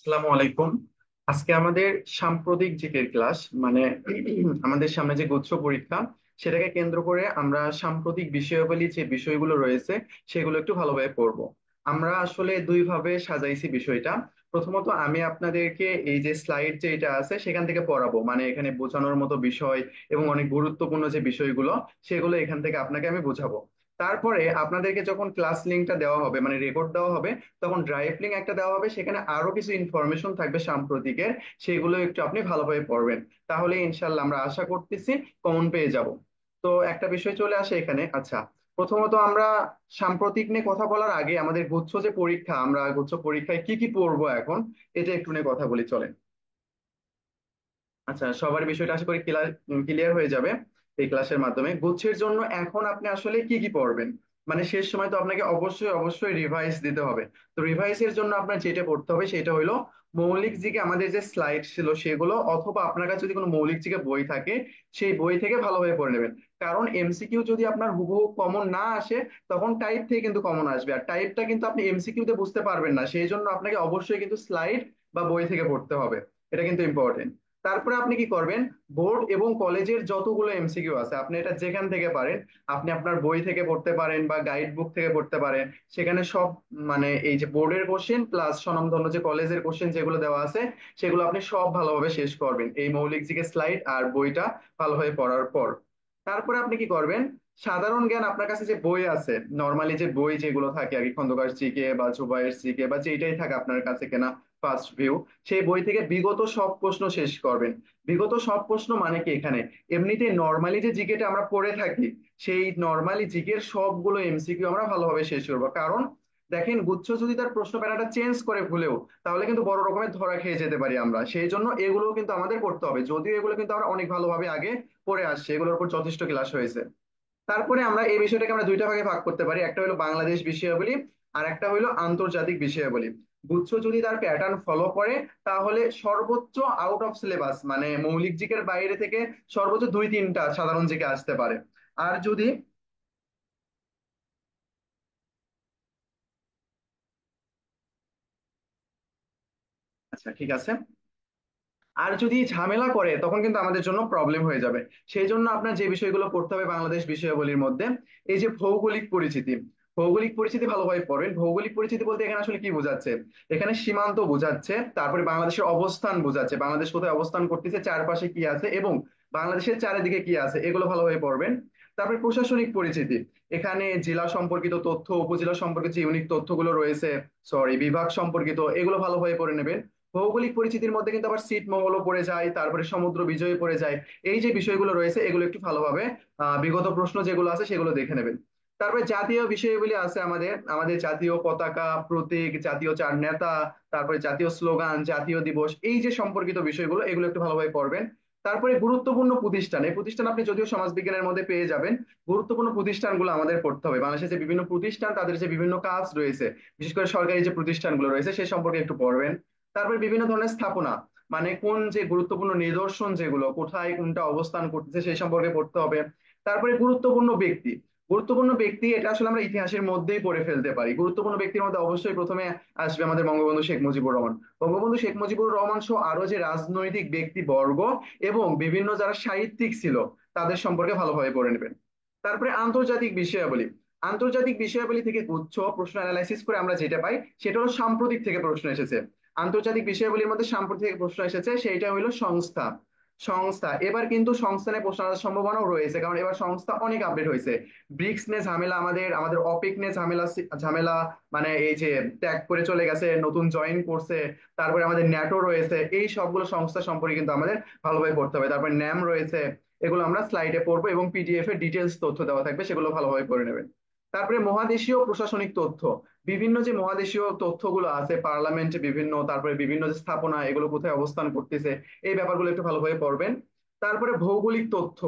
আসসালামু আলাইকুম। আজকে আমাদের সাম্প্রতিক জিকের ক্লাস, মানে আমাদের সামনে যে গুচ্ছ পরীক্ষা, সেটাকে কেন্দ্র করে আমরা সাম্প্রতিক বিষয়াবলী যে বিষয়গুলো রয়েছে সেগুলো একটু ভালোভাবে পড়বো। আমরা আসলে দুই ভাবে সাজাইছি বিষয়টা। প্রথমত আমি আপনাদেরকে এই যে স্লাইড যেটা আছে সেখান থেকে পড়াবো, মানে এখানে বোঝানোর মতো বিষয় এবং অনেক গুরুত্বপূর্ণ যে বিষয়গুলো সেগুলো এখান থেকে আপনাকে আমি বোঝাবো। তারপরে আপনাদেরকে যখন ক্লাস লিঙ্কটা দেওয়া হবে, মানে রেকর্ড দেওয়া হবে, তখন ড্রাইভ লিঙ্ক একটা দেওয়া হবে, সেখানে আরো কিছু ইনফরমেশন থাকবে সাম্প্রতিকের। সেগুলো একটু আপনি ভালোভাবে পড়বেন, তাহলে ইনশাল্লাহ আমরা আশা করতেছি কমন পেয়ে যাব। তো একটা বিষয় চলে আসে এখানে। আচ্ছা, প্রথমত আমরা সাম্প্রতিক নিয়ে কথা বলার আগে আমাদের গুচ্ছ যে পরীক্ষা, আমরা গুচ্ছ পরীক্ষায় কি কি পড়বো এখন, এটা একটু নিয়ে কথা বলি চলেন। আচ্ছা, সবার বিষয়টা আশা করি ক্লিয়ার হয়ে যাবে এই ক্লাসের মাধ্যমে। গুচ্ছের জন্য এখন আপনি আসলে কি কি পড়বেন, মানে শেষ সময় তো আপনাকে অবশ্যই অবশ্যই রিভাইজ দিতে হবে। তো রিভাইজের জন্য আপনার যেটা পড়তে হবে সেটা হলো মৌলিক জিকে, আমাদের যে স্লাইড ছিল সেগুলো, অথবা আপনার কাছে যদি কোনো মৌলিক জিকে বই থাকে সেই বই থেকে ভালোভাবে পড়ে নেবেন। কারণ এমসিকিউ যদি আপনার হুবহু কমন না আসে, তখন টাইপ থেকে কিন্তু কমন আসবে, আর টাইপটা কিন্তু আপনি এমসিকিউ তে বুঝতে পারবেন না, সেই জন্য আপনাকে অবশ্যই কিন্তু স্লাইড বা বই থেকে পড়তে হবে। এটা কিন্তু ইম্পর্টেন্ট। তারপরে আপনি কি করবেন, বোর্ড এবং কলেজের যতগুলো এমসিকিউ আছে আপনি এটা যেখান থেকে পারেন, আপনি আপনার বই থেকে পড়তে পারেন বা গাইড বুক থেকে পড়তে পারেন। সেখানে সব, মানে এই যে বোর্ডের কোশ্চেন প্লাস স্বনামধন্য যে কলেজের কোশ্চেন যেগুলো দেওয়া আছে সেগুলো আপনি সব ভালোভাবে শেষ করবেন এই মৌলিক জিকে স্লাইড আর বইটা ভালোভাবে পড়ার পর। তারপরে আপনি কি করবেন, সাধারণ জ্ঞান আপনার কাছে যে বই আছে, নর্মালি যে বই যেগুলো থাকে আর কি, খন্দকার জিকে বা জুবাইর জিকে বা যেটাই থাকে আপনার কাছে কেনা ফার্স্ট ভিউ, সেই বই থেকে বিগত সব প্রশ্ন শেষ করবেন। বিগত সব প্রশ্ন মানে কি, এখানে এমনিতে নর্মালি যে জিকেটা আমরা পড়ে থাকি সেই নর্মালি জিকের সবগুলো এমসিকিউ আমরা ভালোভাবে শেষ করবো। কারণ দেখেন, গুচ্ছ যদি তার প্রশ্ন প্যাটার্নটা চেঞ্জ করে ভুলেও, তাহলে কিন্তু বড় রকমের ধরা খেয়ে যেতে পারি আমরা। সেই জন্য এগুলো কিন্তু আমাদের করতে হবে, যদিও এগুলো কিন্তু আমরা অনেক ভালোভাবে আগে পড়ে আসছি, এগুলোর উপর যথেষ্ট ক্লাস হয়েছে। তারপরে আমরা এই বিষয়টাকে আমরা দুইটা ভাগে ভাগ করতে পারি, একটা হলো বাংলাদেশ বিষয়াবলী আর একটা হলো আন্তর্জাতিক বিষয়াবলী। গুচ্ছ যদি তার প্যাটার্ন ফলো করে, তাহলে সর্বোচ্চ আউট অফ সিলেবাস, মানে মৌলিক জিকের বাইরে থেকে সর্বোচ্চ দুই তিনটা সাধারণ জিকে আসতে পারে। আর যদি, আচ্ছা ঠিক আছে, আর যদি ঝামেলা করে তখন কিন্তু আমাদের জন্য প্রবলেম হয়ে যাবে। সেই জন্য আপনার যে বিষয়গুলো পড়তে হবে বাংলাদেশ বিষয়াবলীর মধ্যে, এই যে ভৌগোলিক পরিচিতি, ভৌগোলিক পরিচিতি ভালোভাবে পড়বেন। ভৌগোলিক পরিচিতি বলতে এখানে আসলে কি বোঝাচ্ছে, এখানে সীমান্ত বোঝাচ্ছে, তারপরে বাংলাদেশের অবস্থান বোঝাচ্ছে, বাংলাদেশ কোথায় অবস্থান করতেছে, চারপাশে কি আছে এবং বাংলাদেশের চারিদিকে কি আছে, এগুলো ভালোভাবে পড়বেন। তারপরে প্রশাসনিক পরিচিতি, এখানে জেলা সম্পর্কিত তথ্য, উপজেলা সম্পর্কিত যে ইউনিক তথ্যগুলো রয়েছে, সরি বিভাগ সম্পর্কিত, এগুলো ভালোভাবে পড়ে নেবেন। ভৌগোলিক পরিচিতির মধ্যে কিন্তু আবার ছিটমহলও পড়ে যায়, তারপরে সমুদ্র বিজয় পড়ে যায়। এই যে বিষয়গুলো রয়েছে এগুলো একটু ভালোভাবে বিগত প্রশ্ন যেগুলো আছে সেগুলো দেখে নেবেন। তারপরে জাতীয় বিষয়গুলি আছে আমাদের, আমাদের জাতীয় পতাকা, প্রতীক, জাতীয় চার নেতা, তারপরে জাতীয় স্লোগান, জাতীয় দিবস, এই যে সম্পর্কিত বিষয়গুলো এগুলো একটু ভালোভাবে পড়বেন। তারপরে গুরুত্বপূর্ণ প্রতিষ্ঠান, এই প্রতিষ্ঠান আপনি যদিও সমাজবিজ্ঞানের মধ্যে পেয়ে যাবেন। গুরুত্বপূর্ণ প্রতিষ্ঠানগুলো আমাদের পড়তে হবে, বাংলাদেশের যে বিভিন্ন প্রতিষ্ঠান তাদের যে বিভিন্ন কাজ রয়েছে, বিশেষ করে সরকারি যে প্রতিষ্ঠানগুলো রয়েছে সে সম্পর্কে একটু পড়বেন। তারপরে বিভিন্ন ধরনের স্থাপনা, মানে কোন যে গুরুত্বপূর্ণ নিদর্শন যেগুলো কোথায় কোনটা অবস্থান করতেছে সেই সম্পর্কে পড়তে হবে। তারপরে গুরুত্বপূর্ণ ব্যক্তি, গুরুত্বপূর্ণ ব্যক্তি এটা আসলে আমরা ইতিহাসের মধ্যেই পড়ে ফেলতে পারি। গুরুত্বপূর্ণ ব্যক্তির মধ্যে অবশ্যই প্রথমে আসবে আমাদের বঙ্গবন্ধু শেখ মুজিবুর রহমান। বঙ্গবন্ধু শেখ মুজিবুর রহমান সহ আরো যে রাজনৈতিক ব্যক্তিবর্গ এবং বিভিন্ন যারা সাহিত্যিক ছিল তাদের সম্পর্কে ভালোভাবে পড়ে নেবেন। তারপরে আন্তর্জাতিক বিষয়াবলী, আন্তর্জাতিক বিষয়াবলী থেকে গুচ্ছ প্রশ্ন অ্যানালাইসিস করে আমরা যেটা পাই সেটা হলো সাম্প্রতিক থেকে প্রশ্ন এসেছে। আন্তর্জাতিক বিষয়াবলীর মধ্যে সাম্প্রতিক থেকে প্রশ্ন এসেছে, সেইটা হলো সংস্থা। সংস্থা, এবার কিন্তু সংস্থানে প্রশ্ন আসার সম্ভাবনাও রয়েছে, কারণ এবার সংস্থা অনেক আপডেট হয়েছে। ব্রিক্স নিয়ে ঝামেলা, আমাদের আমাদের অপেক নিয়ে ঝামেলা ঝামেলা, মানে এই যে ত্যাগ করে চলে গেছে, নতুন জয়েন করছে। তারপরে আমাদের ন্যাটো রয়েছে, এই সবগুলো সংস্থা সম্পর্কে কিন্তু আমাদের ভালোভাবে পড়তে হবে। তারপর ন্যাম রয়েছে, এগুলো আমরা স্লাইডে পড়বো এবং পিডিএফ এর ডিটেলস তথ্য দেওয়া থাকবে, সেগুলো ভালোভাবে পড়ে নেবেন। তারপরে মহাদেশীয় প্রশাসনিক তথ্য, বিভিন্ন যে মহাদেশীয় তথ্যগুলো আছে, পার্লামেন্টে বিভিন্ন, তারপরে বিভিন্ন যে স্থাপনা এগুলো কোথায় অবস্থান করতেছে, এই ব্যাপারগুলো একটু ভালোভাবে পড়বেন। তারপরে ভৌগোলিক তথ্য,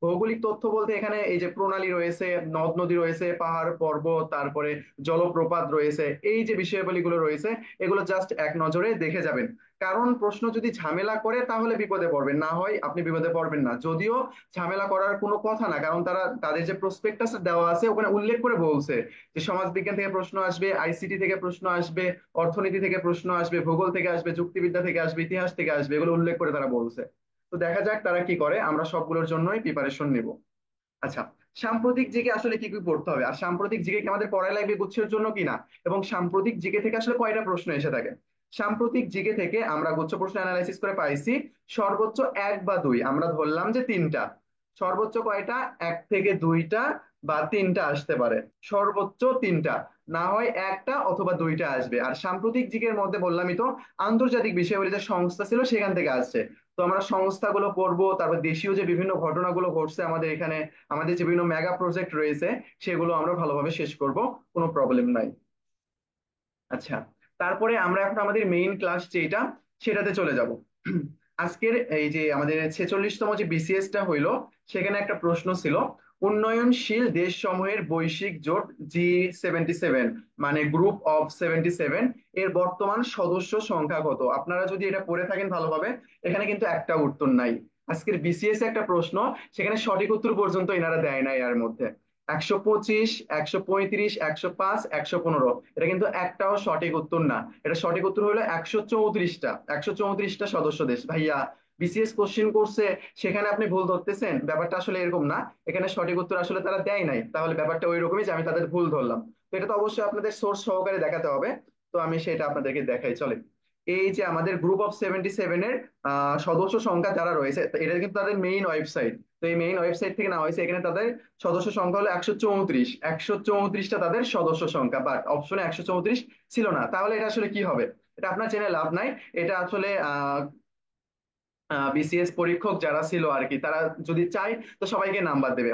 ভৌগোলিক তথ্য বলতে এখানে এই যে প্রণালী রয়েছে, নদ নদী রয়েছে, পাহাড় পর্বত, তারপরে জলপ্রপাত রয়েছে, এই যে বিষয়াবলীগুলো রয়েছে এগুলো জাস্ট এক নজরে দেখে যাবেন। কারণ প্রশ্ন যদি ঝামেলা করে তাহলে বিপদে পড়বেন, না হয় আপনি বিপদে পড়বেন না। যদিও ঝামেলা করার কোনো কথা না, কারণ তারা তাদের যে প্রসপেক্টাস দেওয়া আছে ওখানে উল্লেখ করে বলছে যে সমাজ বিজ্ঞান থেকে প্রশ্ন আসবে, আইসিটি থেকে প্রশ্ন আসবে, অর্থনীতি থেকে প্রশ্ন আসবে, ভূগোল থেকে আসবে, যুক্তিবিদ্যা থেকে আসবে, ইতিহাস থেকে আসবে, এগুলো উল্লেখ করে তারা বলছে। তো দেখা যাক তারা কি করে, আমরা সবগুলোর জন্যই প্রিপারেশন নিব। আচ্ছা, সাম্প্রতিক জিকে আসলে কি কি পড়তে হবে, আর সাম্প্রতিক জিকে কি আমাদের পড়াই লাগবে গুচ্ছের জন্য কিনা, এবং সাম্প্রতিক জিকে থেকে আসলে কয়টা প্রশ্ন এসে থাকে? সাম্প্রতিক জিকে থেকে আমরা গুচ্ছ প্রশ্ন অ্যানালাইসিস করে পাইছি সর্বোচ্চ এক বা দুই, আমরা ধরলাম যে তিনটা। সর্বোচ্চ কয়টা? এক থেকে দুইটা বা তিনটা আসতে পারে, সর্বোচ্চ তিনটা, না হয় একটা অথবা দুইটা আসবে। আর সাম্প্রতিক জিকের মধ্যে বললামই তো, আন্তর্জাতিক বিষয়গুলি যে সংস্থা ছিল সেখান থেকে আসছে। তো আমরা সংস্থাগুলো পড়বো, তারপর দেশীয় যে বিভিন্ন ঘটনাগুলো ঘটছে আমাদের এখানে, আমাদের যে বিভিন্ন মেগা প্রজেক্ট রয়েছে সেগুলো আমরা ভালোভাবে শেষ করব, কোনো প্রবলেম নাই। আচ্ছা, তারপরে আমরা এখন আমাদের মেইন ক্লাস যেটা সেটাতে চলে যাব। আজকের এই যে আমাদের 46তম যে বিসিএসটা হইলো, সেখানে একটা প্রশ্ন ছিল, উন্নয়নশীল দেশসমূহের বৈশ্বিক জোট G77, মানে গ্রুপ অফ 77, এর বর্তমান সদস্য সংখ্যা কত? আপনারা যদি এটা পড়ে থাকেন ভালোভাবে, এখানে কিন্তু একটা উত্তর নাই। আজকের বিসিএস একটা প্রশ্ন, সেখানে সঠিক উত্তর পর্যন্ত এনারা দেয় নাই এর মধ্যে। 125, 135, 105, 115, এটা কিন্তু একটাও সঠিক উত্তর না। এটা সঠিক উত্তর হলো 134টা, 134টা সদস্য দেশ। ভাইয়া, বিসিএস কোশ্চেন করছে, সেখানে আপনি ভুল ধরতেছেন? ব্যাপারটা আসলে এরকম না, এখানে সঠিক উত্তর আসলে তারা দেয় নাই, তাহলে ব্যাপারটা ওই রকমই যে আমি তাদের ভুল ধরলাম। তো এটা তো অবশ্যই আপনাদের সোর্স সহকারে দেখাতে হবে। তো আমি সেটা আপনাদেরকে দেখাই, চলে। এই যে আমাদের গ্রুপ অফ 77 এর সদস্য সংখ্যা যারা রয়েছে, তো এটা কিন্তু তাদের মেইন ওয়েবসাইট। তো এই মেইন ওয়েবসাইট থেকে নেওয়া হয়েছে, এখানে তাদের সদস্য সংখ্যা হলো 134, 134টা তাদের সদস্য সংখ্যা, বাট অপশনে 134 ছিল না। তাহলে এটা আসলে কি হবে? এটা আপনার জেনে লাভ নাই। এটা আসলে বিসিএস পরীক্ষক যারা ছিল আর কি, তারা যদি চায় তো সবাইকে নাম্বার দেবে।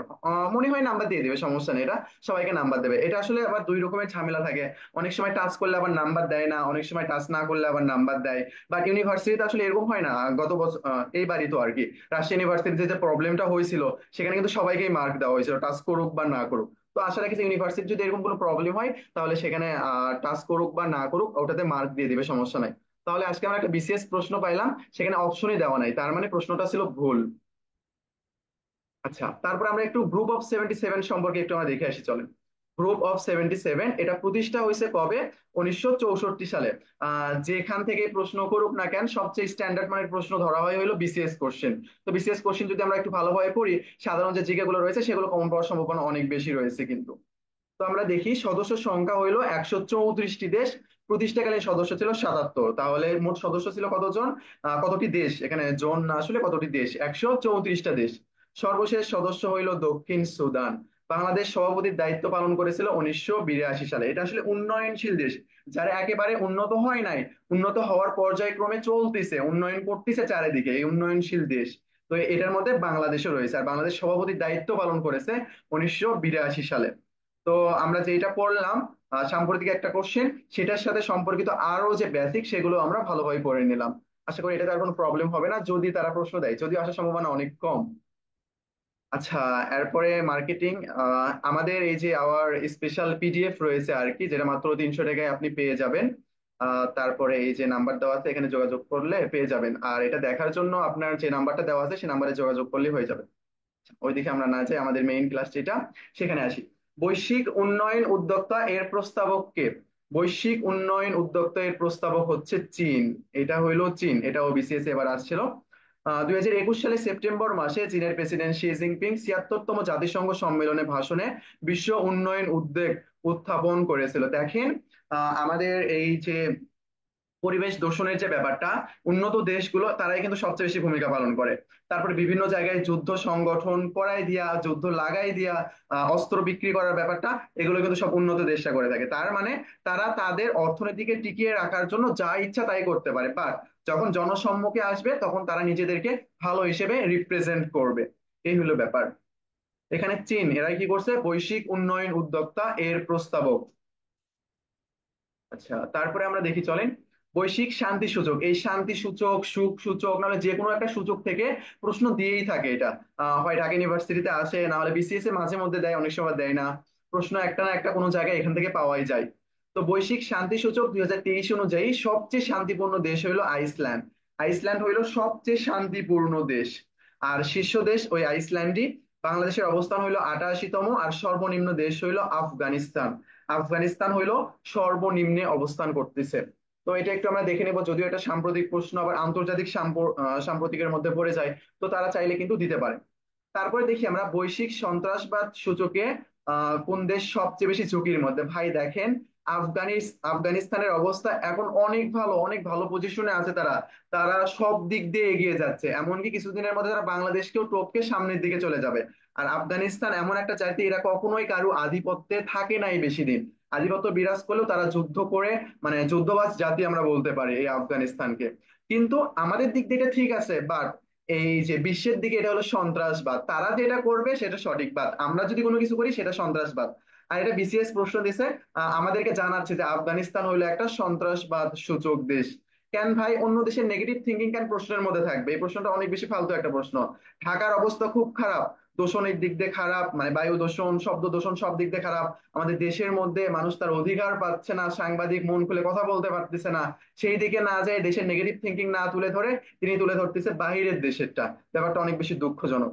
মনে হয় নাম্বার দিয়ে দেবে, সমস্যা নেই, এটা সবাইকে নাম্বার দেবে। এটা আসলে আবার দুই রকমের ঝামেলা থাকে, অনেক সময় টাচ করলে আবার নাম্বার দেয় না, অনেক সময় টাচ না করলে আবার নাম্বার দেয়। বাট ইউনিভার্সিটিতে আসলে এরকম হয় না। গত বছর এইবারই তো আর কি রাজশাহী ইউনিভার্সিটিতে যে প্রবলেমটা হয়েছিল, সেখানে কিন্তু সবাইকেই মার্ক দেওয়া হয়েছিল, টাচ করুক বা না করুক। তো আশা রাখি ইউনিভার্সিটি যদি এরকম কোনো প্রবলেম হয়, তাহলে সেখানে টাচ করুক বা না করুক ওটাতে মার্ক দিয়ে দিবে, সমস্যা নাই। তাহলে আজকে আমরা একটা বিসিএস প্রশ্ন পাইলাম, সেখানে অপশনই দেওয়া নাই, তার মানে প্রশ্নটা ছিল ভুল। আচ্ছা, তারপর আমরা একটু গ্রুপ অফ 77 সম্পর্কে একটু আমরা দেখে আসি, চলেন। গ্রুপ অফ 77 এটা প্রতিষ্ঠা হয়েছে কবে? 1964 সালে। যেখান থেকে প্রশ্ন করুক না কেন, সবচেয়ে স্ট্যান্ডার্ড মানের প্রশ্ন ধরা হয় হলো বিসিএস কোশ্চেন। তো বিসিএস কোশ্চেন যদি আমরা একটু ভালোভাবে পড়ি, সাধারণ যে জিকে গুলো রয়েছে সেগুলো কমন পাওয়ার সম্ভাবনা অনেক বেশি রয়েছে কিন্তু। তো আমরা দেখি সদস্য সংখ্যা হইলো 134টি দেশ, প্রতিষ্ঠাকালীন সদস্য ছিল 77। তাহলে মোট সদস্য ছিল কতজন, কতটি দেশ, এখানে জন না আসলে কতটি দেশ, 134টা দেশ। সর্বশেষ সদস্য হইলো দক্ষিণ সুদান। বাংলাদেশ সভাপতির দায়িত্ব পালন করেছিল 1982 সালে। এটা আসলে উন্নয়নশীল দেশ, যারা একেবারে উন্নত হয় নাই, উন্নত হওয়ার পর্যায়ক্রমে চলতেছে, উন্নয়ন করতেছে চারিদিকে, এই উন্নয়নশীল দেশ। তো এটার মধ্যে বাংলাদেশও রয়েছে, আর বাংলাদেশ সভাপতির দায়িত্ব পালন করেছে 1982 সালে। তো আমরা যেটা পড়লাম, সাম্প্রতিক একটা কোশ্চেন, সেটার সাথে সম্পর্কিত আরো যে বেসিক সেগুলো আমরা ভালোভাবে পড়ে নিলাম। আশা করি এটাতে আর কোনো প্রবলেম হবে না, যদি তারা প্রশ্ন দেয়, যদিও আসার সম্ভাবনা অনেক কম। আচ্ছা, এরপরে মার্কেটিং। আমাদের এই যে আওয়ার স্পেশাল পিডিএফ রয়েছে আর কি, যেটা মাত্র 300 টাকায় আপনি পেয়ে যাবেন। তারপরে এই যে নাম্বার দেওয়া আছে এখানে যোগাযোগ করলে পেয়ে যাবেন, আর এটা দেখার জন্য আপনার যে নাম্বারটা দেওয়া আছে সেই নাম্বারে যোগাযোগ করলে হয়ে যাবে। ওইদিকে আমরা না যাই, আমাদের মেইন ক্লাস যেটা সেখানে আসি। বৈশ্বিক উন্নয়ন উদ্যোক্তা এর প্রস্তাবক কে? বৈশ্বিক উন্নয়ন উদ্যোক্তা এর প্রস্তাবক হচ্ছে চীন। এটা হইলো চীন, এটা ওবিসিএস এবার আসছিল। 2021 সালে সেপ্টেম্বর মাসে চীনের প্রেসিডেন্ট শি জিনপিং 76তম জাতিসংঘ সম্মেলনে ভাষণে বিশ্ব উন্নয়ন উদ্যোগ উত্থাপন করেছিল। দেখেন, আমাদের এই যে পরিবেশ দূষণের যে ব্যাপারটা, উন্নত দেশগুলো তারাই কিন্তু সবচেয়ে বেশি ভূমিকা পালন করে। তারপরে বিভিন্ন জায়গায় যুদ্ধ সংগঠন করাই দিয়া, যুদ্ধ লাগাই দিয়া, অস্ত্র বিক্রি করার ব্যাপারটা, এগুলো কিন্তু সব উন্নত দেশটা করে থাকে। তার মানে তারা তাদের অর্থনীতিকে টিকিয়ে রাখার জন্য যা ইচ্ছা তাই করতে পারে, বাট যখন জনসম্মুখে আসবে তখন তারা নিজেদেরকে ভালো হিসেবে রিপ্রেজেন্ট করবে। এই হলো ব্যাপার। এখানে চীন, এরাই কি করছে? বৈশ্বিক উন্নয়ন উদ্যোক্তা এর প্রস্তাবক। আচ্ছা, তারপরে আমরা দেখি, চলেন। বৈশ্বিক শান্তি সূচক, এই শান্তি সূচক, সুখ সূচক, নাহলে যে কোনো একটা সূচক থেকে প্রশ্ন দিয়েই থাকে এটা। হয় ঢাকা ইউনিভার্সিটিতে আসে, না হলে বিসিএস এ মাঝে মধ্যে দেয়, অনেক সময় দেয় না। প্রশ্ন একটা না একটা কোনো জায়গায় এখান থেকে পাওয়াই যায়। তো বৈশ্বিক শান্তি সূচক 2023 অনুযায়ী সবচেয়ে শান্তিপূর্ণ দেশ হইলো আইসল্যান্ড। আইসল্যান্ড হইলো সবচেয়ে শান্তিপূর্ণ দেশ। আর শীর্ষ দেশ ওই আইসল্যান্ডই। বাংলাদেশের অবস্থান হইলো 88তম, আর সর্বনিম্ন দেশ হইলো আফগানিস্তান। আফগানিস্তান হইলো সর্বনিম্নে অবস্থান করতেছে। তো এটা একটু আমরা দেখে নেব, যদিও এটা সাম্প্রতিক প্রশ্ন, আবার আন্তর্জাতিক সাম্প্রতিকের মধ্যে পড়ে যায়। তো তারা চাইলে কিন্তু দিতে পারে। তারপরে দেখি আমরা বৈশ্বিক সন্ত্রাসবাদ সূচকে কোন দেশ সবচেয়ে বেশি ঝুঁকির মধ্যে। ভাই দেখেন, আফগানিস্তানের অবস্থা এখন অনেক ভালো, অনেক ভালো পজিশনে আছে তারা। তারা সব দিক দিয়ে এগিয়ে যাচ্ছে, এমনকি কিছুদিনের মধ্যে তারা বাংলাদেশকেও টপকে সামনের দিকে চলে যাবে। আর আফগানিস্তান এমন একটা জাতি, এরা কখনোই কারো আধিপত্যে থাকে নাই বেশি দিন। আধিপত্য বিরাজ করলেও তারা যুদ্ধ করে, মানে যুদ্ধবাজ জাতি আমরা বলতে পারি এই আফগানিস্তানকে। কিন্তু আমাদের দিক থেকে ঠিক আছে, বাট এই যে বিশ্বের দিকে এটা হলো সন্ত্রাসবাদ, তারা যেটা করবে সেটা সঠিকবাদ, আমরা যদি কোনো কিছু করি সেটা সন্ত্রাসবাদ। আর এটা বিসিএস প্রশ্ন দিছে, আমাদেরকে জানাচ্ছে যে আফগানিস্তান হলো একটা সন্ত্রাসবাদ সূচক দেশ। কেন ভাই অন্য দেশের নেগেটিভ থিঙ্কিং কেন প্রশ্নের মধ্যে থাকবে? এই প্রশ্নটা অনেক বেশি ফালতু একটা প্রশ্ন। ঢাকার অবস্থা খুব খারাপ, দূষণের দিক দিয়ে খারাপ, মানে বায়ু দূষণ, শব্দ দূষণ, সব দিক দিয়ে খারাপ। আমাদের দেশের মধ্যে মানুষ তার অধিকার পাচ্ছে না, সাংবাদিক মন খুলে কথা বলতে পারতেছে না। সেই দিকে না যায়, দেশের নেগেটিভ থিঙ্কিং না তুলে ধরে তিনি তুলে ধরতেছে বাহিরের দেশেরটা। ব্যাপারটা অনেক বেশি দুঃখজনক।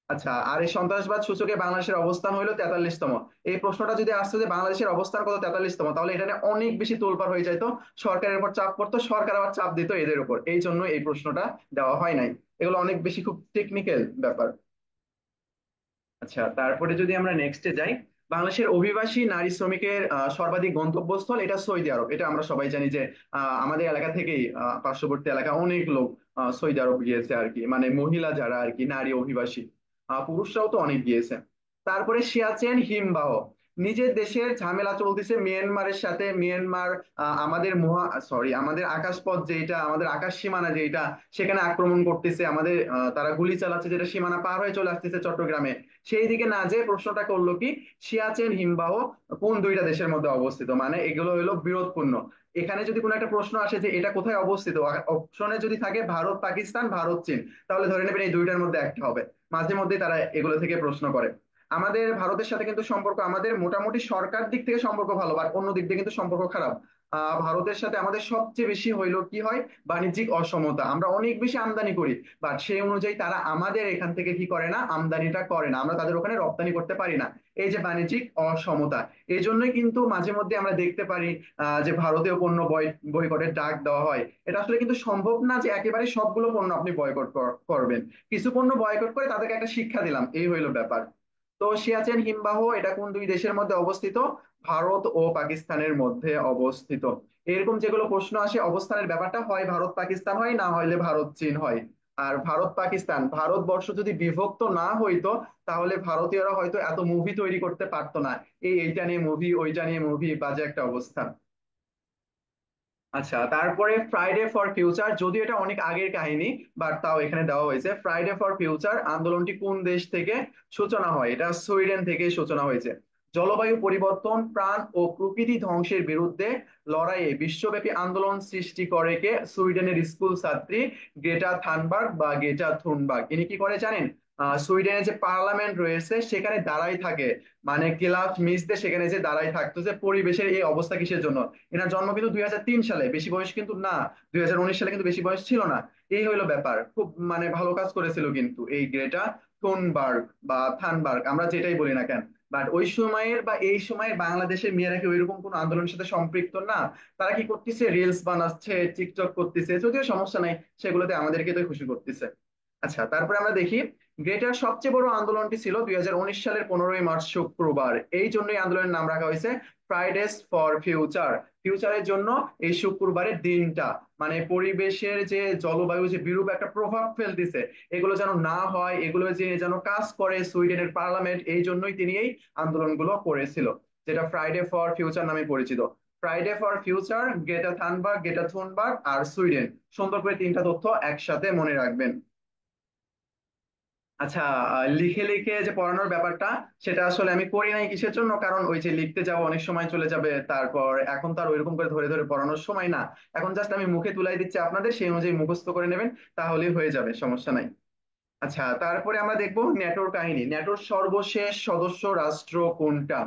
আচ্ছা, আর এই সন্ত্রাসবাদ সূচকে বাংলাদেশের অবস্থান হইলো 43তম। এই প্রশ্নটা যদি আসতো যে বাংলাদেশের অবস্থান কত 43তম, তাহলে এটা নিয়ে অনেক বেশি তোলপাড় হয়ে যাইতো, সরকারের উপর চাপ পড়তো, সরকার আবার চাপ দিত এদের উপর, এই জন্য এই প্রশ্নটা দেওয়া হয় নাই। এগুলো অনেক বেশি খুব টেকনিক্যাল ব্যাপার। আচ্ছা, তারপরে যদি আমরা নেক্সটে যাই, বাংলাদেশের অভিবাসী নারী শ্রমিকের সর্বাধিক গন্তব্যস্থল এটা সৌদি আরব। এটা আমরা সবাই জানি যে আমাদের এলাকা থেকেই পার্শ্ববর্তী এলাকা অনেক লোক সৌদি আরব গিয়েছে আর কি, মানে মহিলা যারা আর কি, নারী অভিবাসী। পুরুষরাও তো অনেক গিয়েছে। তারপরে সিয়াচেন হিমবাহ, নিজের দেশের ঝামেলা চলতেছে মিয়ানমারের সাথে। মিয়ানমার আমাদের আমাদের আকাশপথ যেটা, আমাদের আকাশ সীমানা যেটা, সেখানে আক্রমণ করতেছে আমাদের, তারা গুলি চালাচ্ছে, যেটা সীমানা পার হয়ে চলে আসতেছে চট্টগ্রামে। সেই দিকে না যে প্রশ্নটা করলো কি, সিয়াচেন হিমবাহ কোন দুইটা দেশের মধ্যে অবস্থিত, মানে এগুলো হলো বিরোধপূর্ণ। এখানে যদি কোনো একটা প্রশ্ন আসে যে এটা কোথায় অবস্থিত, অপশনে যদি থাকে ভারত পাকিস্তান, ভারত চীন, তাহলে ধরে নেবেন এই দুইটার মধ্যে একটা হবে। মাঝে মধ্যে তারা এগুলো থেকে প্রশ্ন করে। আমাদের ভারতের সাথে কিন্তু সম্পর্ক, আমাদের মোটামুটি সরকার দিক থেকে সম্পর্ক ভালো, বাট অন্য দিক দিয়ে কিন্তু সম্পর্ক খারাপ। ভারতের সাথে আমাদের সবচেয়ে বেশি হইলো কি হয়, বাণিজ্যিক অসমতা, আমরা অনেক বেশি আমদানি করি, বাট সেই অনুযায়ী তারা আমাদের এখান থেকে কি করে না, আমদানিটা করে না, আমরা তাদের ওখানে রপ্তানি করতে পারি না। এই যে বাণিজ্যিক অসমতা, এই জন্যই কিন্তু মাঝে মধ্যে আমরা দেখতে পারি যে ভারতীয় পণ্য বয়কটের ডাক দেওয়া হয়। এটা আসলে কিন্তু সম্ভব না যে একেবারে সবগুলো পণ্য আপনি বয়কট করবেন। কিছু পণ্য বয়কট করে তাদেরকে একটা শিক্ষা দিলাম, এই হইলো ব্যাপার। তো সিয়াচেন হিমবাহ এটা কোন দুই দেশের মধ্যে অবস্থিত? ভারত ও পাকিস্তানের মধ্যে অবস্থিত। এরকম যেগুলো প্রশ্ন আসে অবস্থানের ব্যাপারটা, হয় ভারত পাকিস্তান হয়, না হলে ভারত চীন হয়। আর ভারত পাকিস্তান, ভারতবর্ষ যদি বিভক্ত না হইতো, তাহলে ভারতীয়রা হয়তো এত মুভি তৈরি করতে পারতো না। এইটা নিয়ে মুভি, ওইটা নিয়ে মুভি, বাজে একটা অবস্থা। আচ্ছা, তারপরে ফ্রাইডে ফর ফিউচার, যদিও এটা অনেক আগের কাহিনী, বাট তাও এখানে দেওয়া হয়েছে। ফ্রাইডে ফর ফিউচার আন্দোলনটি কোন দেশ থেকে সূচনা হয়? এটা সুইডেন থেকে সূচনা হয়েছে। জলবায়ু পরিবর্তন, প্রাণ ও প্রকৃতি ধ্বংসের বিরুদ্ধে লড়াইয়ে বিশ্বব্যাপী আন্দোলন সৃষ্টি করে কে? সুইডেনের স্কুল ছাত্রী গ্রেটা থানবার্গ বা গ্রেটা থুনবার্গ। ইনি কি করে জানেন? সুইডেনের যে পার্লামেন্ট রয়েছে সেখানে দাঁড়াই থাকে, মানে ক্লাস মিস দিয়ে সেখানে যে দাঁড়াই থাকতো যে পরিবেশের এই অবস্থা কিসের জন্য। এনার জন্ম কিন্তু 2003 সালে, বেশি বয়স কিন্তু না। 2019 সালে কিন্তু বেশি বয়স ছিল না। এই হইলো ব্যাপার, খুব মানে ভালো কাজ করেছিল কিন্তু এই গ্রেটা থুনবার্গ বা থানবার্গ, আমরা যেটাই বলি না কেন। বাট ওই সময়ের বা এই সময়ের বাংলাদেশের মেয়েরা কি ওইরকম কোন আন্দোলনের সাথে সম্পৃক্ত না। তারা কি করতেছে, রিলস বানাচ্ছে, টিকটক করতেছে, যদিও সমস্যা নাই, সেগুলোতে আমাদেরকে তো খুশি করতেছে। আচ্ছা, তারপরে আমরা দেখি গ্রেটার সবচেয়ে বড় আন্দোলনটি ছিল 2019 সালের 15ই মার্চ, শুক্রবার। এই জন্যই আন্দোলনের নাম রাখা হয়েছে ফ্রাইডেস ফর ফিউচার। ফিউচারের জন্য এই শুক্রবারের দিনটা, মানে পরিবেশের যে জলবায়ু যে বিরূপ একটা প্রভাব ফেলতেছে, এগুলো যেন না হয়, এগুলো যে যেন কাজ করে সুইডেনের পার্লামেন্ট, এই জন্যই তিনি এই আন্দোলনগুলো করেছিল, যেটা ফ্রাইডে ফর ফিউচার নামে পরিচিত। Friday for future, Greta Thunberg, Greta Thunberg আর সুইডেন, সুন্দর করে তিনটা তথ্য একসাথে মনে রাখবেন। আচ্ছা, লিখে লিখে যে পড়ানোর ব্যাপারটা, সেটা আসলে আমি করি নাই। কিসের জন্য? কারণ ওই যে লিখতে যাব অনেক সময় চলে যাবে, তারপর এখন তো আর ওইরকম করে ধরে ধরে পড়ানোর সময় না। এখন জাস্ট আমি মুখে তুলাই দিচ্ছি আপনাদের, সেই অনুযায়ী মুখস্থ করে নেবেন, তাহলেই হয়ে যাবে, সমস্যা নাই। আচ্ছা, তারপরে আমরা দেখবো ন্যাটোর কাহিনী। ন্যাটোর সর্বশেষ সদস্য রাষ্ট্র কোনটা?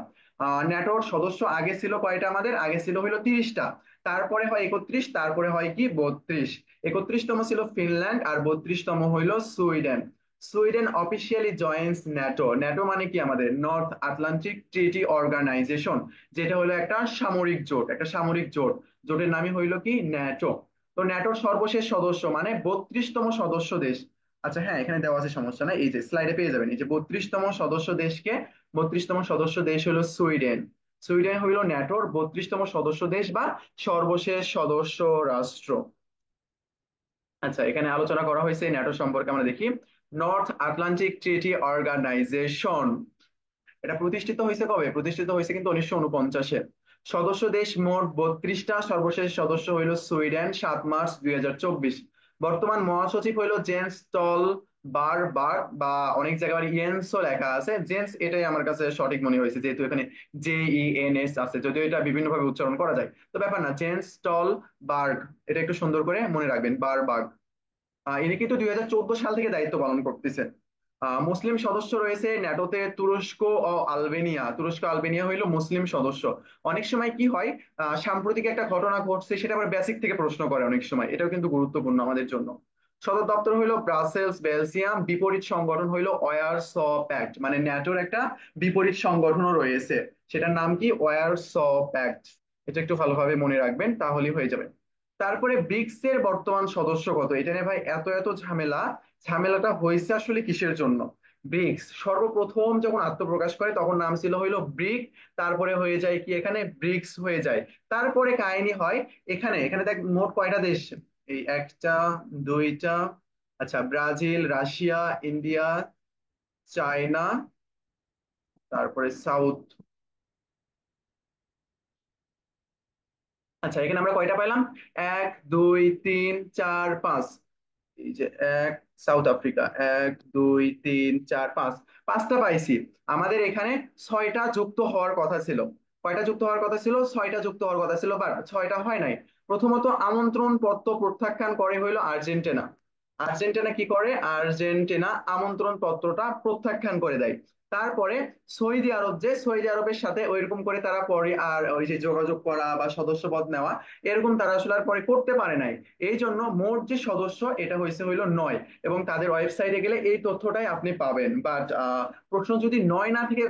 ন্যাটোর সদস্য আগে ছিল কয়টা? আমাদের আগে ছিল হইলো 30টা, তারপরে হয় 31, তারপরে হয় কি 32। 31তম ছিল ফিনল্যান্ড, আর 32তম হইলো Sweden. Sweden officially joins NATO. NATO মানে কি? আমাদের নর্থ আটলান্টিক ট্রিটি অর্গানাইজেশন, যেটা হলো একটা সামরিক জোট, একটা সামরিক জোট। জোটের নামই হইলো কি? ন্যাটো। তো ন্যাটোর সর্বশেষ সদস্য মানে 32তম সদস্য দেশ। আচ্ছা হ্যাঁ, এখানে দেওয়া আছে, সমস্যা নাই, এই যে স্লাইডে পেয়ে যাবেন, এই যে 32তম সদস্য দেশকে। 32তম সদস্য দেশ হলো সুইডেন। সুইডেন হইলো ন্যাটোর 32তম সদস্য দেশ বা সর্বশেষ সদস্য রাষ্ট্র। আচ্ছা, এখানে আলোচনা করা হয়েছে ন্যাটো সম্পর্কে, আমরা দেখি। নর্থ আটলান্টিক ট্রিটি অর্গানাইজেশন, এটা প্রতিষ্ঠিত হয়েছে কবে? প্রতিষ্ঠিত হয়েছে কিন্তু 1949-এ। সদস্য দেশ মোট 32টা, সর্বশেষ সদস্য হইল সুইডেন, 7 মার্চ 2024। বর্তমান মহাসচিব হইল জেন্স স্টল বারবার্গ, বা অনেক জায়গায় ইয়েন্সও লেখা আছে, জেন্স এটাই আমার কাছে সঠিক মনে হয়েছে, যেহেতু এখানে JENS আছে, যদিও এটা বিভিন্ন ভাবে উচ্চারণ করা যায়, তো ব্যাপার না, জেন্স স্টল বার্গ, এটা একটু সুন্দর করে মনে রাখবেন, বারবার্গ। ইনি কিন্তু 2014 সাল থেকে দায়িত্ব পালন করতেছেন। মুসলিম সদস্য রয়েছে ন্যাটোতে তুরস্ক ও আলবেনিয়া। তুরস্ক আলবেনিয়া হইলো মুসলিম সদস্য। অনেক সময় কি হয়, সাম্প্রতিক একটা ঘটনা ঘটছে, সেটা আবার বেসিক থেকে প্রশ্ন করে অনেক সময়, এটাও কিন্তু গুরুত্বপূর্ণ আমাদের জন্য। সদর দপ্তর হইলো ব্রাসেলস, বেলজিয়াম। বিপরীত সংগঠন হইলো ওয়ারস প্যাক্ট, মানে ন্যাটোর একটা বিপরীত সংগঠনও রয়েছে, সেটার নাম কি? Warsaw Pact. এটা একটু ভালোভাবে মনে রাখবেন, তাহলেই হয়ে যাবে। তারপরে ব্রিক্স এর বর্তমান সদস্য কত? এটা নিয়ে ভাই এত এত ঝামেলা। ঝামেলাটা হয়েছে আসলে কিসের জন্য? ব্রিক্স সর্বপ্রথম যখন আত্মপ্রকাশ করে তখন নাম ছিল হইলো ব্রিক, তারপরে হয়ে যায় কি এখানে ব্রিক্স হয়ে যায়। তারপরে কাহিনী হয়, এখানে এখানে দেখ মোট কয়টা দেশ? এই একটা, দুইটা, আচ্ছা ব্রাজিল, রাশিয়া, ইন্ডিয়া, চায়না, তারপরে সাউথ। আচ্ছা, এখানে আমরা কয়টা পাইলাম? এক, দুই, তিন, চার, পাঁচ। এই যে এক, সাউথ আফ্রিকা, এক, দুই, তিন, চার, পাঁচ। পাঁচটা পাইছি। আমাদের এখানে ছয়টা যুক্ত হওয়ার কথা ছিল। কয়টা যুক্ত হওয়ার কথা ছিল? ছয়টা যুক্ত হওয়ার কথা ছিল, বাট ছয়টা হয় নাই। প্রথমত আমন্ত্রণ পত্র প্রত্যাখ্যান করে হইলো আর্জেন্টিনা। আর্জেন্টিনা কি করে? আর্জেন্টিনা আমন্ত্রণ পত্রটা প্রত্যাখ্যান করে দেয়। তারপরে সৌদি আরব, যে সৌদি আরবের সাথে ওইরকম করে তারা পরে আর ওই যে যোগাযোগ করা বা সদস্যপদ নেওয়া, এরকম তারা আসলে আর পরে করতে পারে নাই। এই জন্য মোট যে সদস্য এটা হয়েছে হইলো 9। এবং তাদের ওয়েবসাইটে গেলে এই তথ্যটাই আপনি পাবেন, বাট প্রশ্ন যদি 9 না থেকে